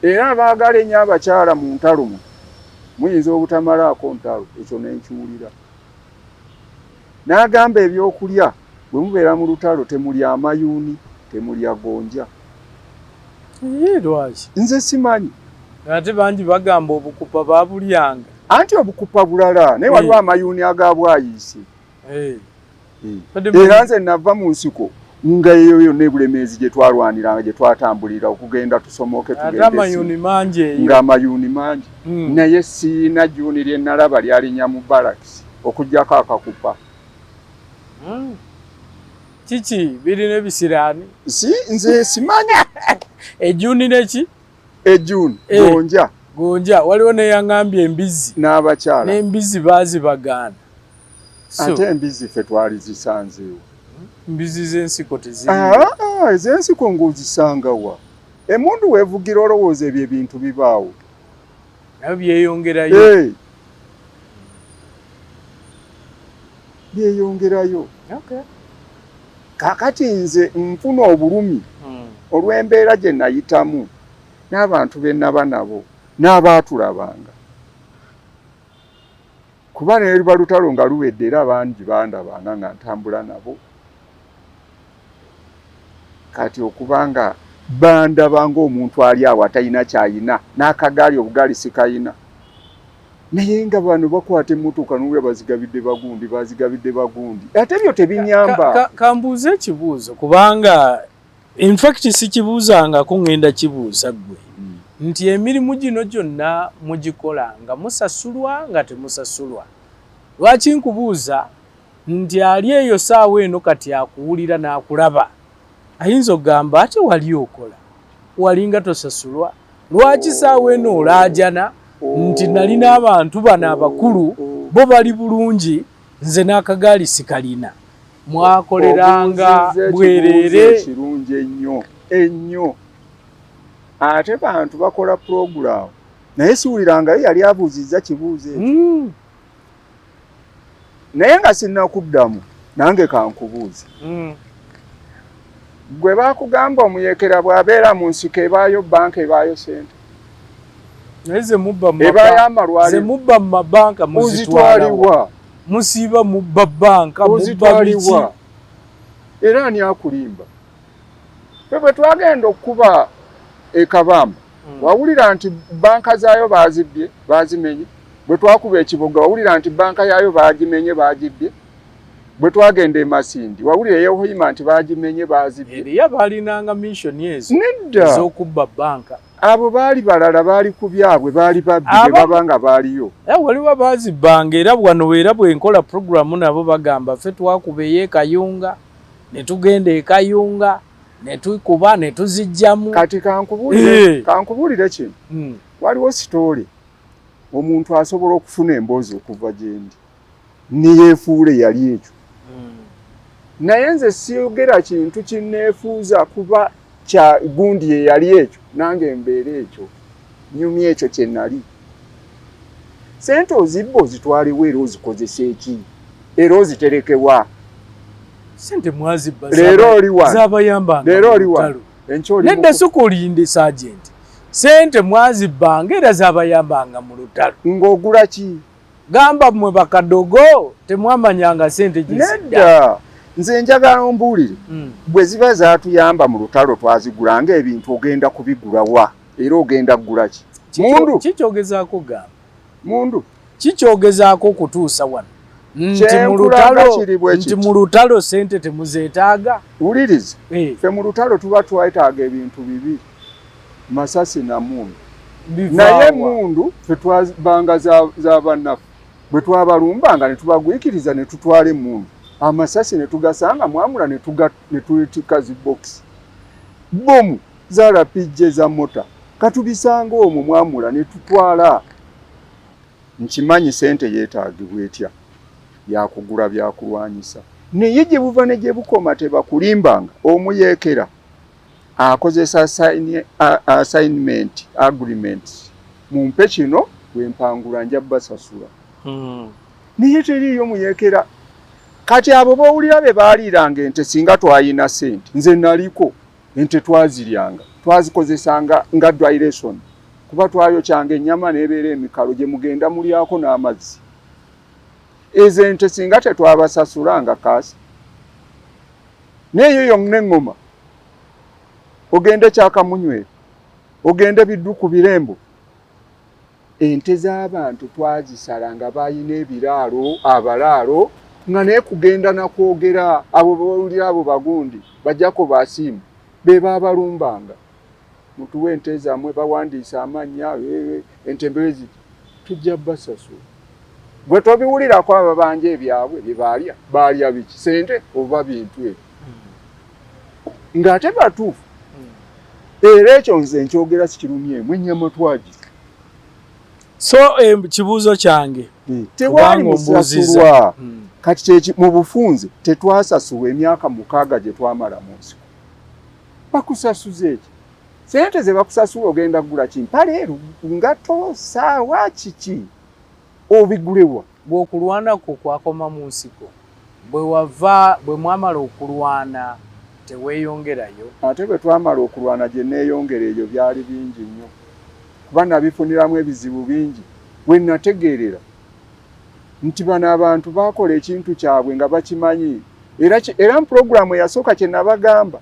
Speaker 1: era baagala ennyo abakyala mu ntalo muyinza obutamalaako ntalo ekyo nenkiwulira n'agamba ebyokulya bwe mubeera mu lutalo temulya amayuuni temulya gonja.
Speaker 2: Lwaki
Speaker 1: nze simanyi
Speaker 2: ate bangi bagamba obukupa babulyanga
Speaker 1: anti obukupa bulala naye waliwo amayuuni agabwayiise era nze nava mu nsiko nga eyo yonna ebulemeezi gye twalwaniranga gye twatambulira okugenda tusomoke nga amayuuni mangi naye siina juuni lye nalaba lyalinya mu barakisi okugjako akakupa.
Speaker 2: Kiki birina ebisiraani
Speaker 1: nze simanyi
Speaker 2: ejuuni neki
Speaker 1: ejuuni gonja
Speaker 2: waliwo neyaŋambye embizi
Speaker 1: n'abakyala
Speaker 2: n'embizi baazibagaana
Speaker 1: ate embizi ffe twali zisanzeewo
Speaker 2: mbizi z'ensiko teziri
Speaker 1: ez'ensiko ng'ozisangawa emundu weevugira olowooza ebyo ebintu bibaawo
Speaker 2: nabyo byeyongerayo
Speaker 1: byeyongerayo kakati nze nfuna obulumi olw'embeera gye nayitamu n'abantu be naba nabo n'abaatulabanga kuba ne luba lutalo nga luwedde era bangi bandabanga nga ntambula nabo kati okubanga bandabanga omuntu ali awo atalina kyayina n'akagaali obugaali sikayina naye nga bano bakwata emmotoka n'owulira bazigabidde bagundi ate ebyo tebinyamba.
Speaker 2: Kambuuza ekibuuzo kubanga in fact sikibuuzangako ŋŋenda kibuuza ggwe nti emirimu gino gyonna mugikola nga musasulwa nga temusasulwa. Lwaki nkubuuza nti ali eyo saawa eno kati akuwulira n'akulaba ayinza okugamba ate wali okola walinga tosasulwa lwaki saawa eno olaajana nti nalina abantu bano abakulu bo bali bulungi nze n'akagaali sikalina mwakoleranga bwereere
Speaker 1: kirungi ennyo ate bantu bakola program naye siwulirangayo yali abuuzizza kibuuzo ekyo naye nga sinnakuddamu nange kankubuuze gwe bakugamba omuyekera bw'abeera mu nsiko ebaayo banka ebaayo sente
Speaker 2: naye ze mubba mu mabanka muzitwaliwa musiiba mubba banka mubba biki
Speaker 1: era ani akulimba ffe bwe twagenda okukuba ekabamba wawulira nti banka zaayo bazimenye bwe twakuba ekibuga wawulira nti banka yaayo bagimenye bagibbye bwe twagenda emasindi wawulira eyohoyima nti bagimenye bazibbye
Speaker 2: eriya balinanga missoni ezo ez'okubba banka
Speaker 1: abo baali balala baali ku byabwe baali babbi ne babanga baaliyo
Speaker 2: waliwo baazibbanga era wano era bwenkola puroguramu nabo bagamba ffe twakuba Kayunga ne tugenda Kayunga ne tukuba ne tuzijjamu
Speaker 1: kati kankubuulire kino waliwo sitoole omuntu asobola okufuna emboozi okuva gyendi niyeefuule yali ekyo naye nze siyogera kintu kinneefuuza kuba kya gundi ye yali ekyo nange mbeera ekyo nyumya ekyo kye nali sente ozibba ozitwalewo era ozikozesa eki era oziterekewa
Speaker 2: sente mwazibba
Speaker 1: leero oliwa
Speaker 2: z'abayambanga
Speaker 1: leero oliwa
Speaker 2: nedda sukulinde sergeant sente mwazibbanga era z'abayambanga mu lutalo
Speaker 1: ng'ogula ki
Speaker 2: gamba mmwe bakadogo temwamanyanga sente
Speaker 1: nedda nze njagala ombuulire bwe ziba zaatuyamba mu lutalo twazigulanga ebintu ogenda kubigulawa era ogenda kugula ki mundu
Speaker 2: kikyogezaako gamba
Speaker 1: mundu
Speaker 2: kikyogezaako okutuusa wano nti mu lutalo sente temuzeetaaga
Speaker 1: wuliriza ffe mu lutalo tuba twetaaga ebintu bibiri masasi na mundu naye emmundu fetwabanga za bannaffe bwe twabalumbanga ne tubagwikiriza ne tutwala emmundu amasasi ne tugasanga mwamula ne tuyitika zibokisi bomu za rapijje za mota katubisanga omwo mwamula ne tutwala. Nkimanyi sente yeetaagibwa etya yakugula byakulwanyisa naye gye buva ne gye bukoma tebakulimbanga omuyeekera akozesa assignment agreement mumpe kino wempangula nja basasula naye teriyo muyeekera. Kati abo bawulira be baaliiranga ente singa twayina sente nze naliko ente twaziryanga twazikozesanga nga direction kuba twayokyanga ennyama n'ebeera emikalo gye mugenda mulyako n'amazzi. Ezo ente singa tetwabasasulanga kaasi neyo yonna eŋŋoma ogende Kyakamunywere ogende Bidduku Birembo ente z'abantu twazisalanga bayina ebiraalo abalaalo nga naye kugenda nakwogera abo bawulira abo bagundi bajjako basiimu be baabalumbanga mutuwe ente zammwe bawandiisa amannya entembezi tujja basasula. Bwe tobiwulirako abo banja ebyabwe bye baalya biki sente oba bintu ebyo ng'ate batuufu. Era ekyo nze nkyogera sikirumyemu ennyama twagiza.
Speaker 2: So kibuuzo kyange
Speaker 1: tewali musasulwa kati kyeki mu bufunze tetwasasulwa emyaka 6 gye twamala mu nsiko bakusasuza eki sente ze bakusasula ogenda kugula kimpale ngato saawa kiki obigulewa
Speaker 2: bw'okulwanako kwakoma mu nsiko bwe mwamala okulwana teweeyongerayo.
Speaker 1: Ate bwe twamala okulwana gye neeyongera ebyo byali bingi nnyo kuba nabifuniramu ebizibu bingi we nategeerera nti bano abantu baakola ekintu kyabwe nga bakimanyi era puroguramu eyasooka kye nabagamba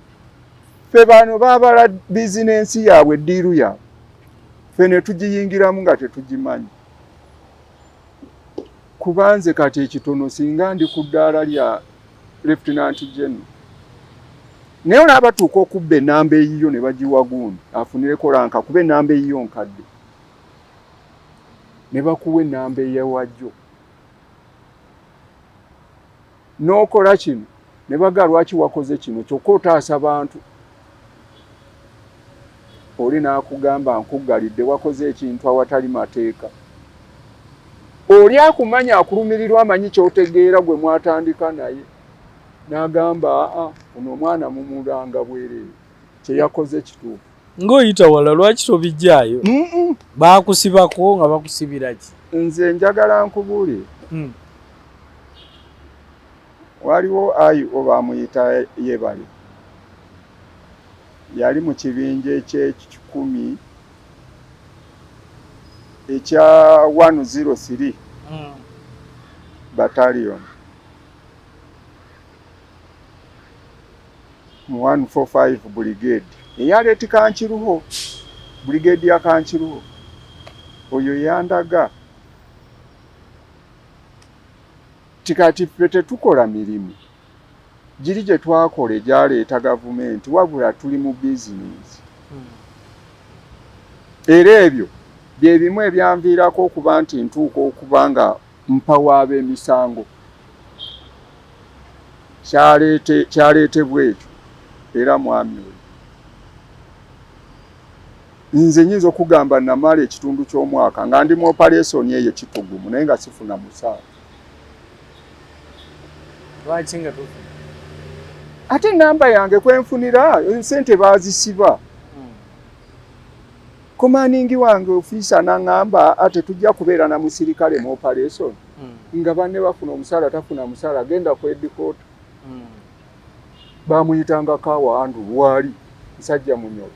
Speaker 1: ffe bano baabala bizinensi yaabwe eddiiru yaabwe ffe ne tugiyingiramu nga tetugimanyi. Kubanze kati ekitono singa ndi ku ddaala lya Lieutenant General naye olabatuuka okubba ennamba eyiyo ne bagiwa gundi afunireko lanka kuba ennamba eyiyo nkadde ne bakuwa ennamba eyawajjo n'okola kino ne baga lwaki wakoze kino kyokka otaasa bantu oli n'akugamba nkuggalidde wakoze ekintu awatali mateeka. Oli akumanya akulumirirwa amanyi kyotegeera gwe mwatandika naye n'agamba ono omwana mumulanga bwereere kyeyakoze kituufu.
Speaker 2: Ng'oyita wala lwaki tobijjaayo? Baakusibako nga bakusibira ki?
Speaker 1: Nze njagala nkubuulire waliwo ayo bamuyita Yebale yali mu kibinja eky'ekikumi ekya 103 battalion mu 145 brigade eyaleeti Kankiruho brigade ya Kankiruho oyo yandaga tikati ffe tetukola mirimu giri gye twakola egyaleeta gavumenti wabula tuli mu bizinensi era ebyo bye bimu ebyanviirako okuba nti ntuuka okuba nga mpawa ab'emisango kyaleetebwa ekyo era mwami we nze nyinza okugamba namala ekitundu ky'omwaka nga ndi mu operation eyo kitugumu naye nga sifuna musaala.
Speaker 2: Lwaki nga tofuna?
Speaker 1: Ate namba yange kwenfunira sente baazisiba. Komaningi wange ofisa n'angamba ate tujja kubeera na musirikale mu operation nga banne bafuna omusaala tafuna musaala agenda ku headquarter bamuyitanga Kaawa Andrew wali musajja munyolo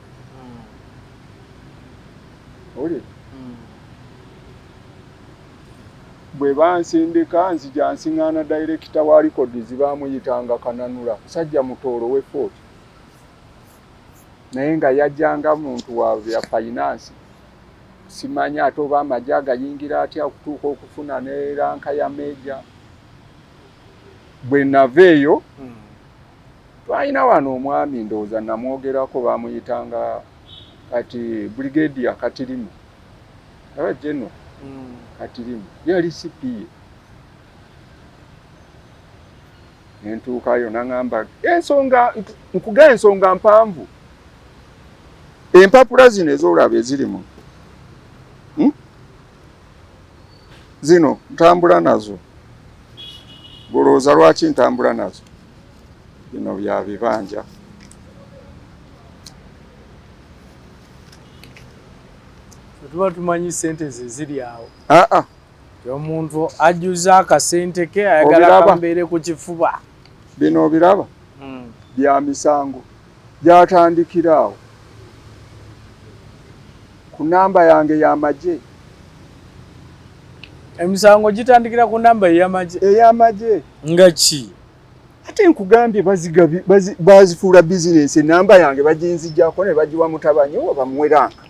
Speaker 1: oli bwe bansindika nzija nsiŋŋaana director wa records bamuyitanga Kananula musajja mutoolo we fort naye nga yajjanga muntu wa ya finance simanya ate oba amagye agayingira atya okutuuka okufuna ne ranka ya meja bwe naveeyo twalina wano omwami ndowooza namwogerako bamuyitanga kati brigade ya Katirimu aba Gen. Katirimu yali CPA entuukayo n'angamba ensonga nkuga ensonga mpanvu empapula zino ez'olaba ezirimu zino ntambula nazo bulowooza lwaki ntambula nazo bino bya bibanja
Speaker 2: tuba tumanyi sente ze ziri awo omuntu ajjuza akasente ke ayagala kambeere ku kifuba
Speaker 1: bino obiraba bya misango gyatandikira awo ku namba yange y'amagye
Speaker 2: emisango gitandikira ku namba
Speaker 1: ey'amagye
Speaker 2: nga ki
Speaker 1: ate nkugambye bazifuula bizinensi enamba yange baginzijjako ne bagiwa mutabanyi wo bamuweranga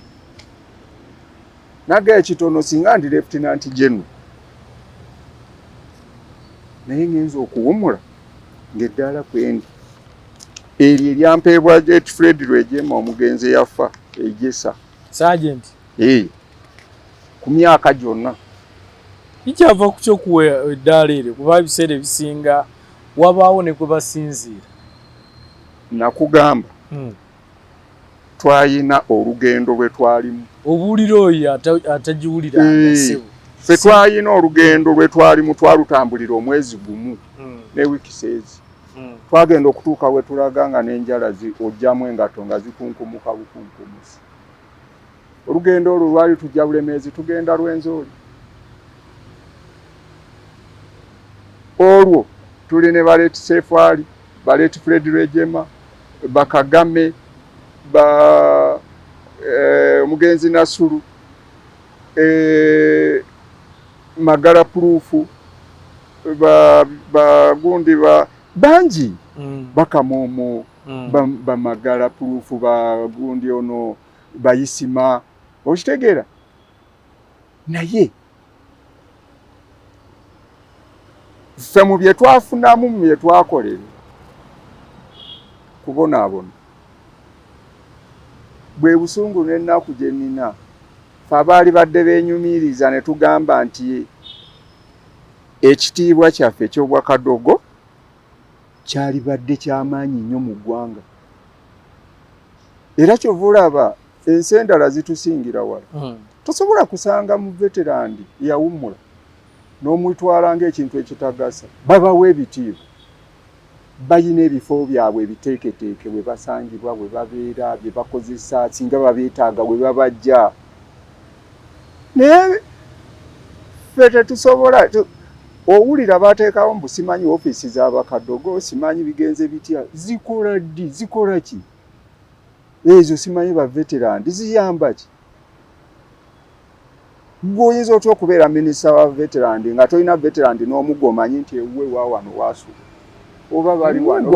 Speaker 1: naga ekitono singa ndi Lieutenant General naye ngenza okuwumula ng'eddaala kwendi eryo eryampeebwa Jet Fred Rwejema omugenzi yafa ejesa
Speaker 2: Sergeant
Speaker 1: ku myaka gyonna
Speaker 2: kikyava ku kyokuwa eddaala eryo kuba ebiseera ebisinga wabaawo ne kwe basinziira
Speaker 1: nakugamba twayina olugendo lwe twalimu
Speaker 2: obuulira oyo atagiwulira
Speaker 1: ffe twayina olugendo lwe twalimu twalutambulira omwezi gumu ne wiiki ezi twagenda okutuuka we tulaga nga n'enjala ojjamu engato nga zikunkumuka bukunkumusi olugendo olwo lwali tujja Bulemeezi tugenda Lwenzori olwo tuli ne Baleeti Sefwali Baleeti Fred Rwejema Bakagame omugenzi Nasuru Magala Purufu bagundi bangi Bakamomo Magala Purufu bagundi ono Bayisima okitegeera naye ffe mu bye twafunamu mu bye twakolera kubonaabona bwe busungu n'ennaku gye nnina ffe abaali badde beenyumiriza ne tugamba nti ekitiibwa kyaffe eky'Obwakadogo kyali badde ky'amaanyi nnyo mu ggwanga era kyova olaba ensi endala zitusingira wala tosobola kusanga mu veterandi yawummula n'omwitwala ng'ekintu ekitagasa babawa ebitiibwa bayina ebifo byabwe ebiteeketeeke bwe basangibwa bwe babeera bye bakozesa singa babeetaaga bwe babajja naye ffe tetusobola owulira bateekawo mbu simanyi ofiisi z'Abakadogo simanyi bigenze bitya zikola ddi zikola ki ezo simanyi ba veterandi ziyamba ki ng'oyinza otya okubeera minisita wa veterandi nga tolina veterandi n'omuggo omanyi nti ewuwe waawano waasuka oba bali wano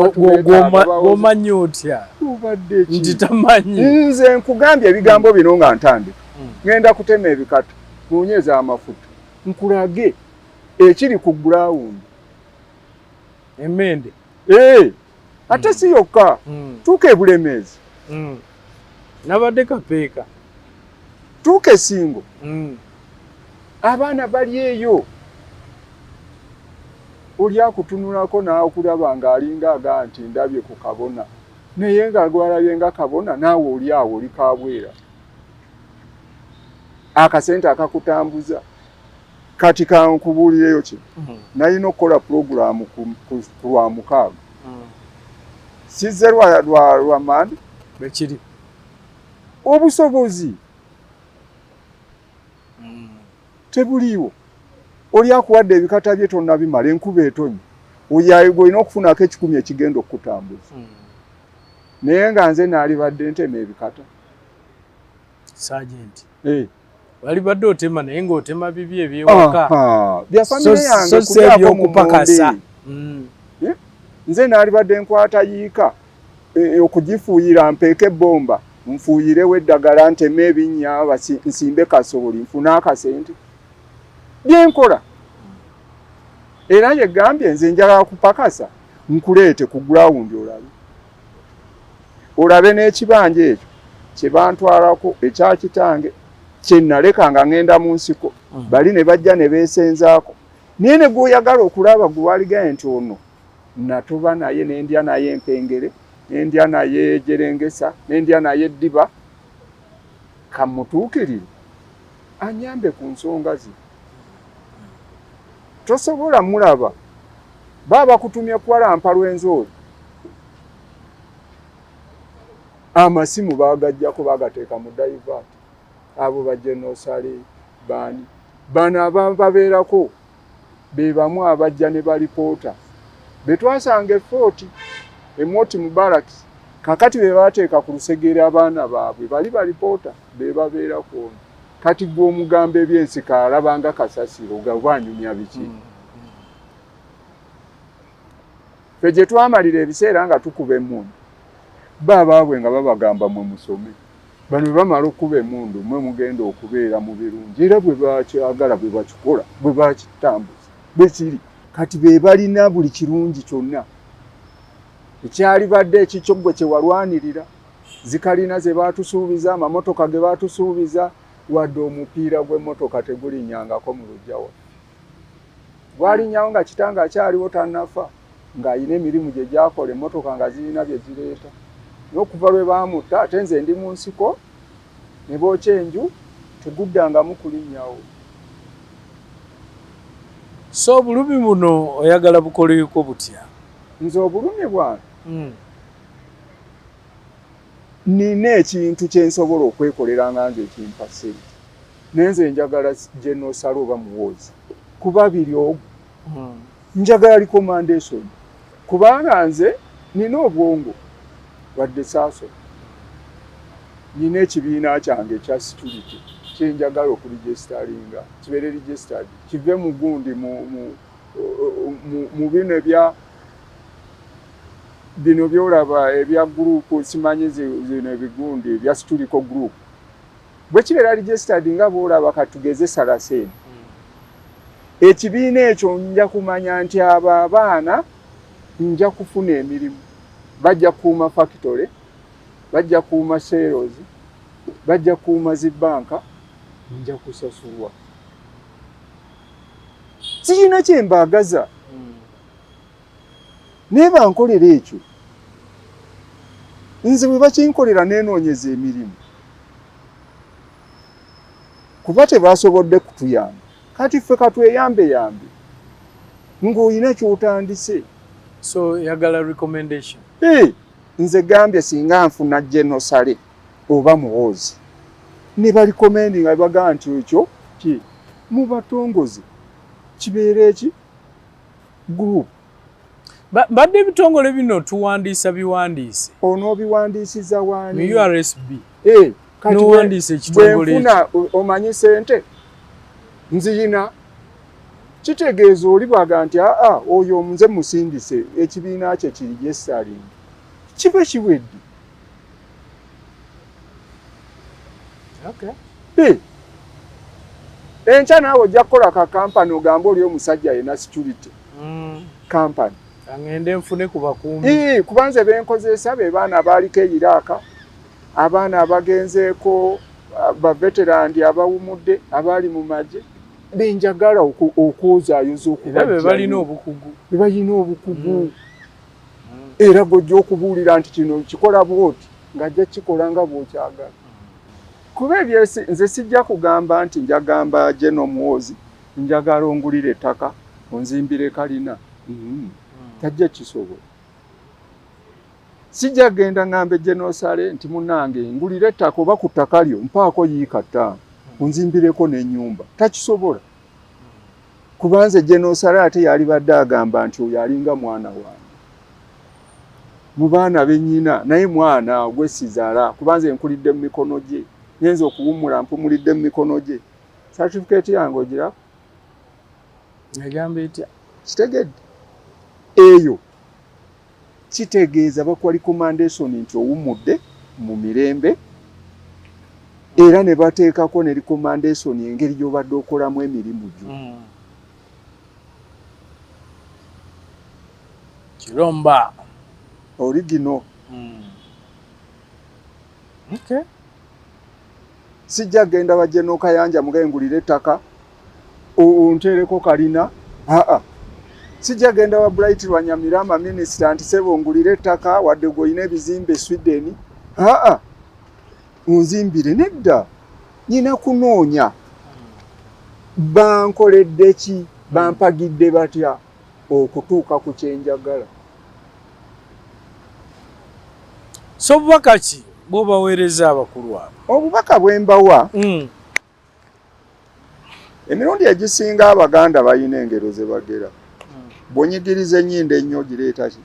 Speaker 2: gwomanyi otya
Speaker 1: obadde ki
Speaker 2: nti tamanyi
Speaker 1: nze nkugambye ebigambo bino nga ntandika ngenda kutema ebikata nonyeza amafuta nkulage ekiri ku ground
Speaker 2: emende
Speaker 1: ate si yokka tuuka e Bulemeezi
Speaker 2: nabadde Kapeeka
Speaker 1: tuuka e Singo abaana bali eyo oli akutunulako n'okulaba ng'alinga aga nti ndabye ku kabona naye nga gwalabye nga kabona naawe oli awo oli kabwera akasente akakutambuza kati kankubuulireyo kino nalina okukola puroguramu ku Lwamukaaga sizze lwa mandi
Speaker 2: bekiri
Speaker 1: obusobozi tebuliiwo oli akuwadde ebikata bye tonnabimala enkuba etonnya oyayigo olina okufunako 10 ekigenda okukutambuza naye nga nze naali badde ntema ebikata
Speaker 2: Sergeant wali badde otema naye ng'otema bibi ebyewaka
Speaker 1: bya famire yange kulyako mupakasa nze naali badde nkwata yiika okugifuuyira mpeeke ebbomba nfuuyirewo eddagala nteme ebinnya nsimbe kasooli nfune akasente byenkola era yegambye nze njagala kupakasa nkuleete ku ground olabe n'ekibanja ekyo kye bantwalako ekya kitange kyennaleka nga ngenda mu nsiko bali ne bajja ne beesenzaako naye ne gw'oyagala okulaba gwe waligaye nti ono natuba naye nendya naye empengere nendya naye jerengesa nendya naye eddiba kamutuukirire anyambe ku nsonga ze tosobola mulaba baba kutumye kwalampa lw'enzooli amasimu bagajjako bagateeka mu dayivati abo ba Gen.SALEH bano ababeerako be bamu abajja ne balipoota betwasanga effooti emoti mu baraki kakati be bateeka ku lusegere abaana baabwe bali balipoota be babeerako kati gw'omugamba ebyensika alabanga kasasiro gabwanyumya biki fe gye twamalira ebiseera nga tukuba emmundu baabwe nga babagamba mwe musome bano bamala okuba emmundu mwe mugenda okubeera mu birungi era bwe bakyagala bwe bakikola bwe bakitambuza bwe kiri kati be balina buli kirungi kyonna ekyali badde ekikyo gwe kye walwanirira zikalina ze baatusuubiza amamotoka ge baatusuubiza wadde omupiira gw'emmotoka tegulinnyangako mu lujjawa gwalinnyawo nga kitanga akyaliwo tannafa ng'ayina emirimu gye gyakola emmotoka nga zirina bye zireeta n'okuva lwe baamutta ate nze ndi mu nsiko ne bookya enju teguddangamu kulinnyawo.
Speaker 2: So obulumi buno oyagala bukoleko butya?
Speaker 1: Nze obulumi bwange nina ekintu kye nsobola okwekolera nga nze ekimpa ssente nenze njagala Gen.SALEH oba Muhoozi kuba biri ogwo njagala recommendation kubanga nze nina obwongo wadde saaso nina ekibiina kyange ekya security kyenjagala okuregistaringa kibeere registered kive mu gundi mu bino byolaba ebya group simanyi zino ebigundi ebya security group bwe kibeera registered nga boolaba katugeze salaseni ekibiina ekyo nja kumanya nti abo abaana nja kufuna emirimu bajja kuuma factory bajja kuuma sales bajja kuuma zibanka nja kusasulwa sirina kyembaagaza naye bankolera ekyo nze bwe bakinkolera neenoonyeza emirimu kuba tebasobodde kutuyamba kati ffe katweyambe ng'olina ky'otandise.
Speaker 2: So yagala recommendation?
Speaker 1: Nze gambye singa nfuna Gen.SALEH oba Muhoozi ne balikomendi nga bagaa nti ekyo ki mubatongoze kibeere eki group.
Speaker 2: Badde ebitongole bino tuwandiisa biwandiise
Speaker 1: onoobiwandiisiza wani?
Speaker 2: Mu URSB.
Speaker 1: Kati
Speaker 2: n'owandiisa ekitongole ekyo
Speaker 1: omanyi sente nziyina kitegeeza oli bwaga nti oyo nze musindise ekibiina kye kiri gyesalinga kibe kiwedde. Enkya naawe ojja kukola ka kampani ogamba oli omusajja yena security kampani
Speaker 2: angende nfune ku bakuumi.
Speaker 1: Kuba nze benkozesa be baana baaliko Iraq, abaana abagenzeeko baveterandi abawumudde abaali mu magye benjagala okwozaayoza okuba
Speaker 2: be balina obukugu era gojja
Speaker 1: okubuulira nti kino kikola bwoti ng'ajja kikola nga bw'okyagala. Kuba ebyo nze sijja kugamba nti njagamba Gen.Muhoozi njagala ongulira ettaka onzimbire kalina tajja kisobola. Sijja genda ngambe Gen.SALEH nti munnange ngulira ettaka oba ku ttaka lyo mpaako yiika 5 onzimbireko n'ennyumba takisobola. Kuba nze Gen.SALEH ate yali badde agamba nti oyo alinga mwana wange mu baana bennyina naye mwana gwe sizaala kuba nze nkulidde mu mikono gye nyenza okuwummula mpumulidde mu mikono gye certificate yange ogira
Speaker 2: negamba etya
Speaker 1: kitegedde eyo kitegeeza bakuwa recommendation nti owummudde mu mirembe era ne bateekako ne recommendation engeri gy'obadde okolamu emirimu gyo.
Speaker 2: Kiromba
Speaker 1: original. sijja genda bajje n'okayanja mugengulire ettaka ontereko kalina sijja genda wa Bright Lwanyamirama minisita nti sebo ngulire ettaka wadde goyina ebizimbe Sweden unzimbire nedda nyina kunoonya bankoledde ki bampagidde batya okutuuka ku kyenjagala.
Speaker 2: So obubaka ki bw'obaweereza abakulu abo?
Speaker 1: Obubaka bwe mbawa emirundi egisinga Abaganda balina engero ze bagera. Bw'onyigiriza ennyindo ennyo gireeta ki?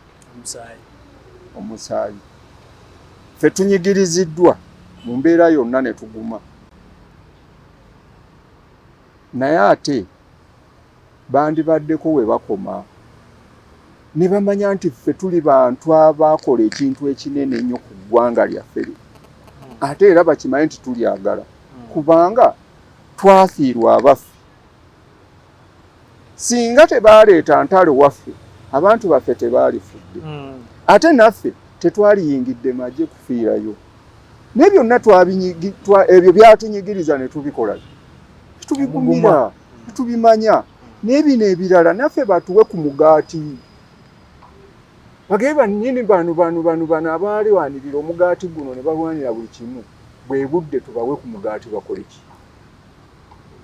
Speaker 1: Omusaayi. Ffe tunyigiriziddwa mu mbeera yonna ne tuguma. Naye ate bandibaddeko we bakoma ne bamanya nti ffe tuli bantu abaakola ekintu ekinene ennyo ku ggwanga lyaffe. Ate era bakimanyi nti tulyagala kubanga twafiirwa abaffe. Singa tebaaleeta ntalo waffe abantu baffe tebaalifudde. Ate naffe tetwaliyingidde magye kufiirayo. Ne byonna ebyo byatunyigiriza ne tubikola. Tubigumira, tubimanya. N'ebino ebirala naffe batuwe ku mugaati. Bageba nnyini bano abaalewanirira omugaati guno ne balwanira buli kimu. Bwe budde tubawe ku mugaati bakole ki?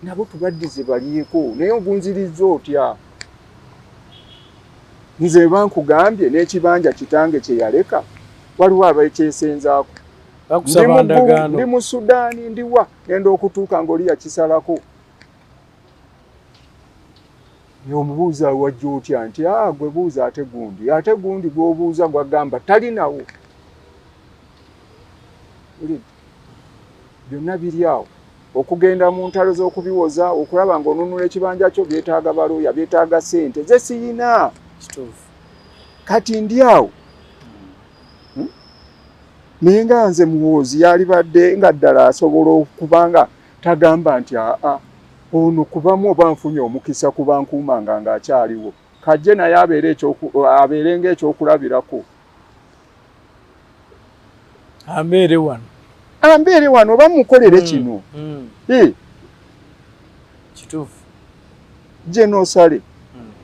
Speaker 1: Nabo tubaddize balyeko naye ogunzirizza otya? Nze bankugambye n'ekibanja kitange kye yaleka waliwo abaekyesenzaako.
Speaker 2: Bakusaba ndagaano.
Speaker 1: Ndi mu Sudaani ndiwa ngenda okutuuka ng'oli yakisalako. Y'omubuuza wajja otya nti gwe buuza ate gundi gw'obuuza gwagamba talinawo. Byonna biri awo. Okugenda mu ntalo z'okubiwoza okulaba ng'onunula ekibanja kyo byetaaga balooya byetaaga ssente ze siyina. Kati ndi awo naye nga nze Muhoozi yalibadde nga ddala asobola okubanga tagamba nti ono kubamu oba nfunye omukisa kuba nkuumanga ng'akyaliwo kajje naye abeere ng'ekyokulabirako. Ambeere wano oba mukolere kino.
Speaker 2: Kituufu.
Speaker 1: Gen.SALEH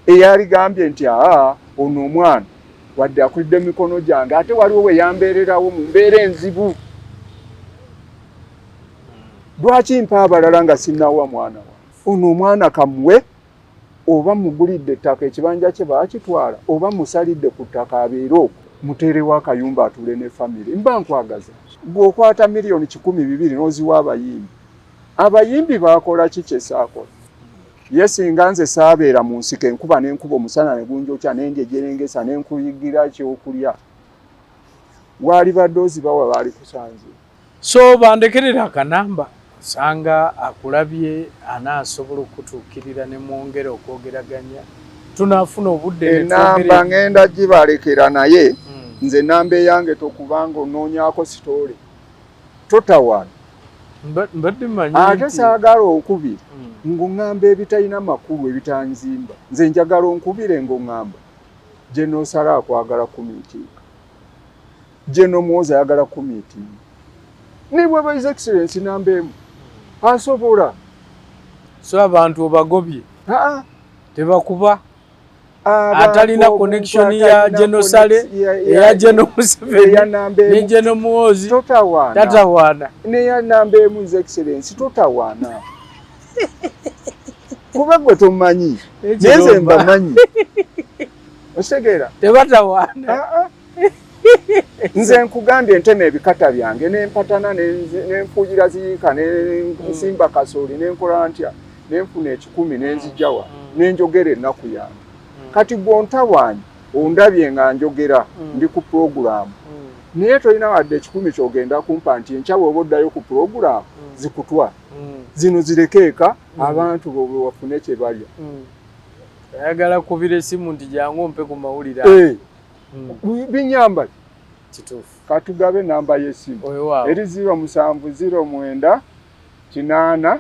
Speaker 1: eyaligambye nti ono omwana wadde akulidde mikono gyange ate waliwo we yambeererawo mu mbeera enzibu. Lwaki mpa abalala nga sinnawa mwana wa? Ono omwana kamuwe oba mugulidde ettaka ekibanja kye baakitwala oba musalidde ku ttaka abeere okwo muteerewo akayumba atule ne famire. Mba nkwagaza gw'okwata miliyoni 1,200 n'oziwa abayimbi. Abayimbi baakola ki kye saakola? Yesinga nze saabeera mu nsiko enkuba n'enkuba omusana ne gunjokya n'enjejerengesa n'enkuyigira kyokulya. Waali badde ozibawa baali kusanze.
Speaker 2: So bandekerera akanamba sanga akulabye anaasobola okutuukirira ne mwongera okwogeraganya. Tunaafuna obudde
Speaker 1: enamba ngenda gibalekera naye nze namba eyange tokubanga onoonyaako sitoole. Totawaana.
Speaker 2: Mbadde mmanyi
Speaker 1: ate saagala onkubire ng'oŋŋamba ebitalina makulu ebitanzimba. Nze njagala onkubire ng'oŋŋamba Gen.SALEH akwagala kumiitinga. Gen.Muhoozi ayagala kumiitinga. Ne bw'aba His Excellency namba emu asobola.
Speaker 2: So abantu obagobye tebakuba atalina connection ya Gen.SALEH eya Gen.Museveni ne Gen.Muhoozi tatawaana.
Speaker 1: Neya namba emu His Excellency totawaana. Kuba gwe tomanyi neze mbamanyi osegera
Speaker 2: tebatawaana.
Speaker 1: Nze nkugambye nteme ebikata byange n'empatana n'enfuugira ziyika n'ensimba kasooli n'enkola ntya n'enfuna 10 n'enzijjawa n'enjogera ennaku yange. Kati gw'ontawaanya ondabye nga njogera ndi ku puroguramu naye tolina wadde 10 ky'ogenda kumpa nti enkya bw'oba oddayo ku puroguramu zikutwa zino zirekeeka abantu bwe wafune kye balya.
Speaker 2: Ayagala kubira essimu nti jangu ompe ku mawulire.
Speaker 1: Binyamba
Speaker 2: kituufu.
Speaker 1: Katugabe namba y'essimu eri 0709 8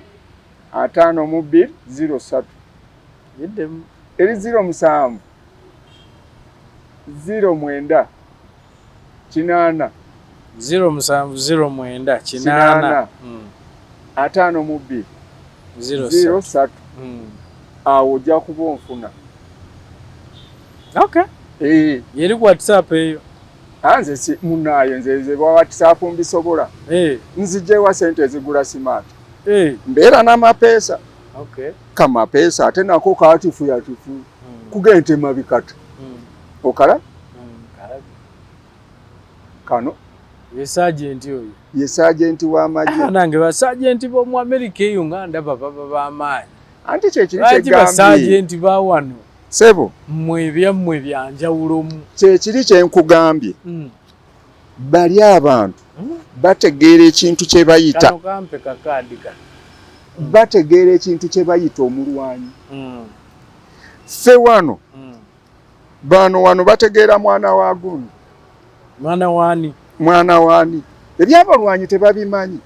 Speaker 1: 52 03 eri 07 09 8
Speaker 2: 0709 8
Speaker 1: 52 03 awo ojja kuba onfuna.
Speaker 2: Okay. Yeri WhatsApp eyo.
Speaker 1: Anze si munaye nze bwa WhatsApp mbisobola. Nzije wa sente ezigula smart. Mbeera n'amapeesa.
Speaker 2: Okay.
Speaker 1: Kama pesa ate nako kaatifu ya tifu. Kugente mabikata. Okala? Kano.
Speaker 2: Ye sergeant oyo.
Speaker 1: Ye sergeant wa maji.
Speaker 2: Nange ba sergeant bo mu America Uganda baba amaanyi.
Speaker 1: Anti kyekiri
Speaker 2: kyegambi. Ba sergeant ba wano.
Speaker 1: Sebo.
Speaker 2: Mwe byanjawulo mu.
Speaker 1: Kyekiri kyenkugambye. Bali abantu. Bategeera ekintu kye bayita.
Speaker 2: Kano kampe kakadi ka.
Speaker 1: Bategeera ekintu kye bayita omulwanyi. Ffe wano. Bano wano bategeera mwana wa gundi. Mwana wani. Ebyabalwanyi tebabimanyi.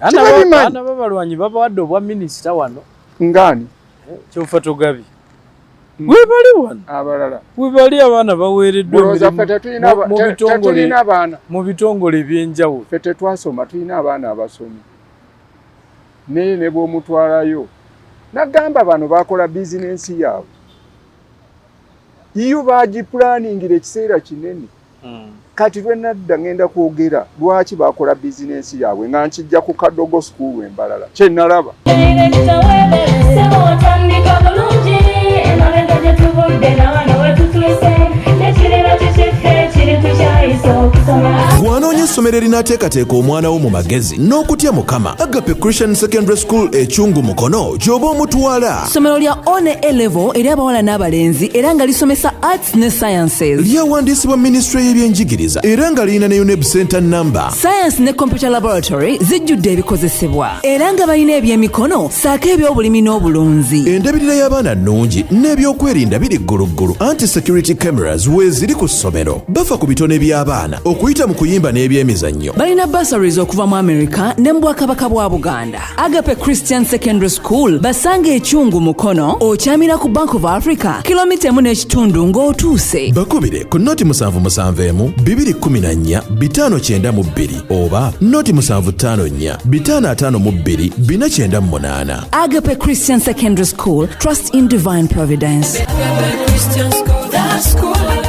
Speaker 2: Ana babalwanyi babawadde obwa minisita wano.
Speaker 1: Ngani?
Speaker 2: Kyofa togabi. Webali wano.
Speaker 1: Abalala.
Speaker 2: Webali abaana baweereddwa
Speaker 1: mu
Speaker 2: bitongole ebyenjawulo.
Speaker 1: Ffe tetwasoma tulina abaana abasomi. Ne bw'omutwalayo. Nagamba bano bakola bizinensi yaabwe. Iyo bagiplaningira ekiseera kinene. Kati lwenadda ngenda kwogera lwaki bakola bizinensi yaabwe nga nkijja ku Kadogo School Embalala. Kye nalaba.
Speaker 3: Bw'anoonya essomero erinaateekateeka omwana wo mu magezi n'okutya Mukama, Agape Christian Secondary School ekyungu Mukono gy'oba omutwala.
Speaker 4: Ssomero lya one A-level eri abawala n'abalenzi era nga lisomesa arts ne sciences.
Speaker 3: Lyawandiisibwa Ministry y'ebyenjigiriza era nga lirina ne UNEB Center number.
Speaker 4: Science ne computer laboratory zijjudde ebikozesebwa era nga balina ebyemikono saako eby'obulimi n'obulunzi.
Speaker 3: Endabirira y'abaana nnungi n'ebyokwerinda biri gguluggulu. Anti-security cameras weeziri ku ssomero. Bafa ku bitone by'abaana okuyita mu kuyimba n'ebyemizannyo.
Speaker 4: Balina bursaries okuva mu America ne mu Bwakabaka bwa Buganda. Agape Christian Secondary School basanga ekyungu Mukono okyamira ku Bank of Africa kilomita 1.5 ng'otuuse.
Speaker 3: Bakubire ku noti 771 214 592 oba noti 754 552 498.
Speaker 4: Agape Christian Secondary School, trust in divine providence.
Speaker 5: Agape Christian School, that school.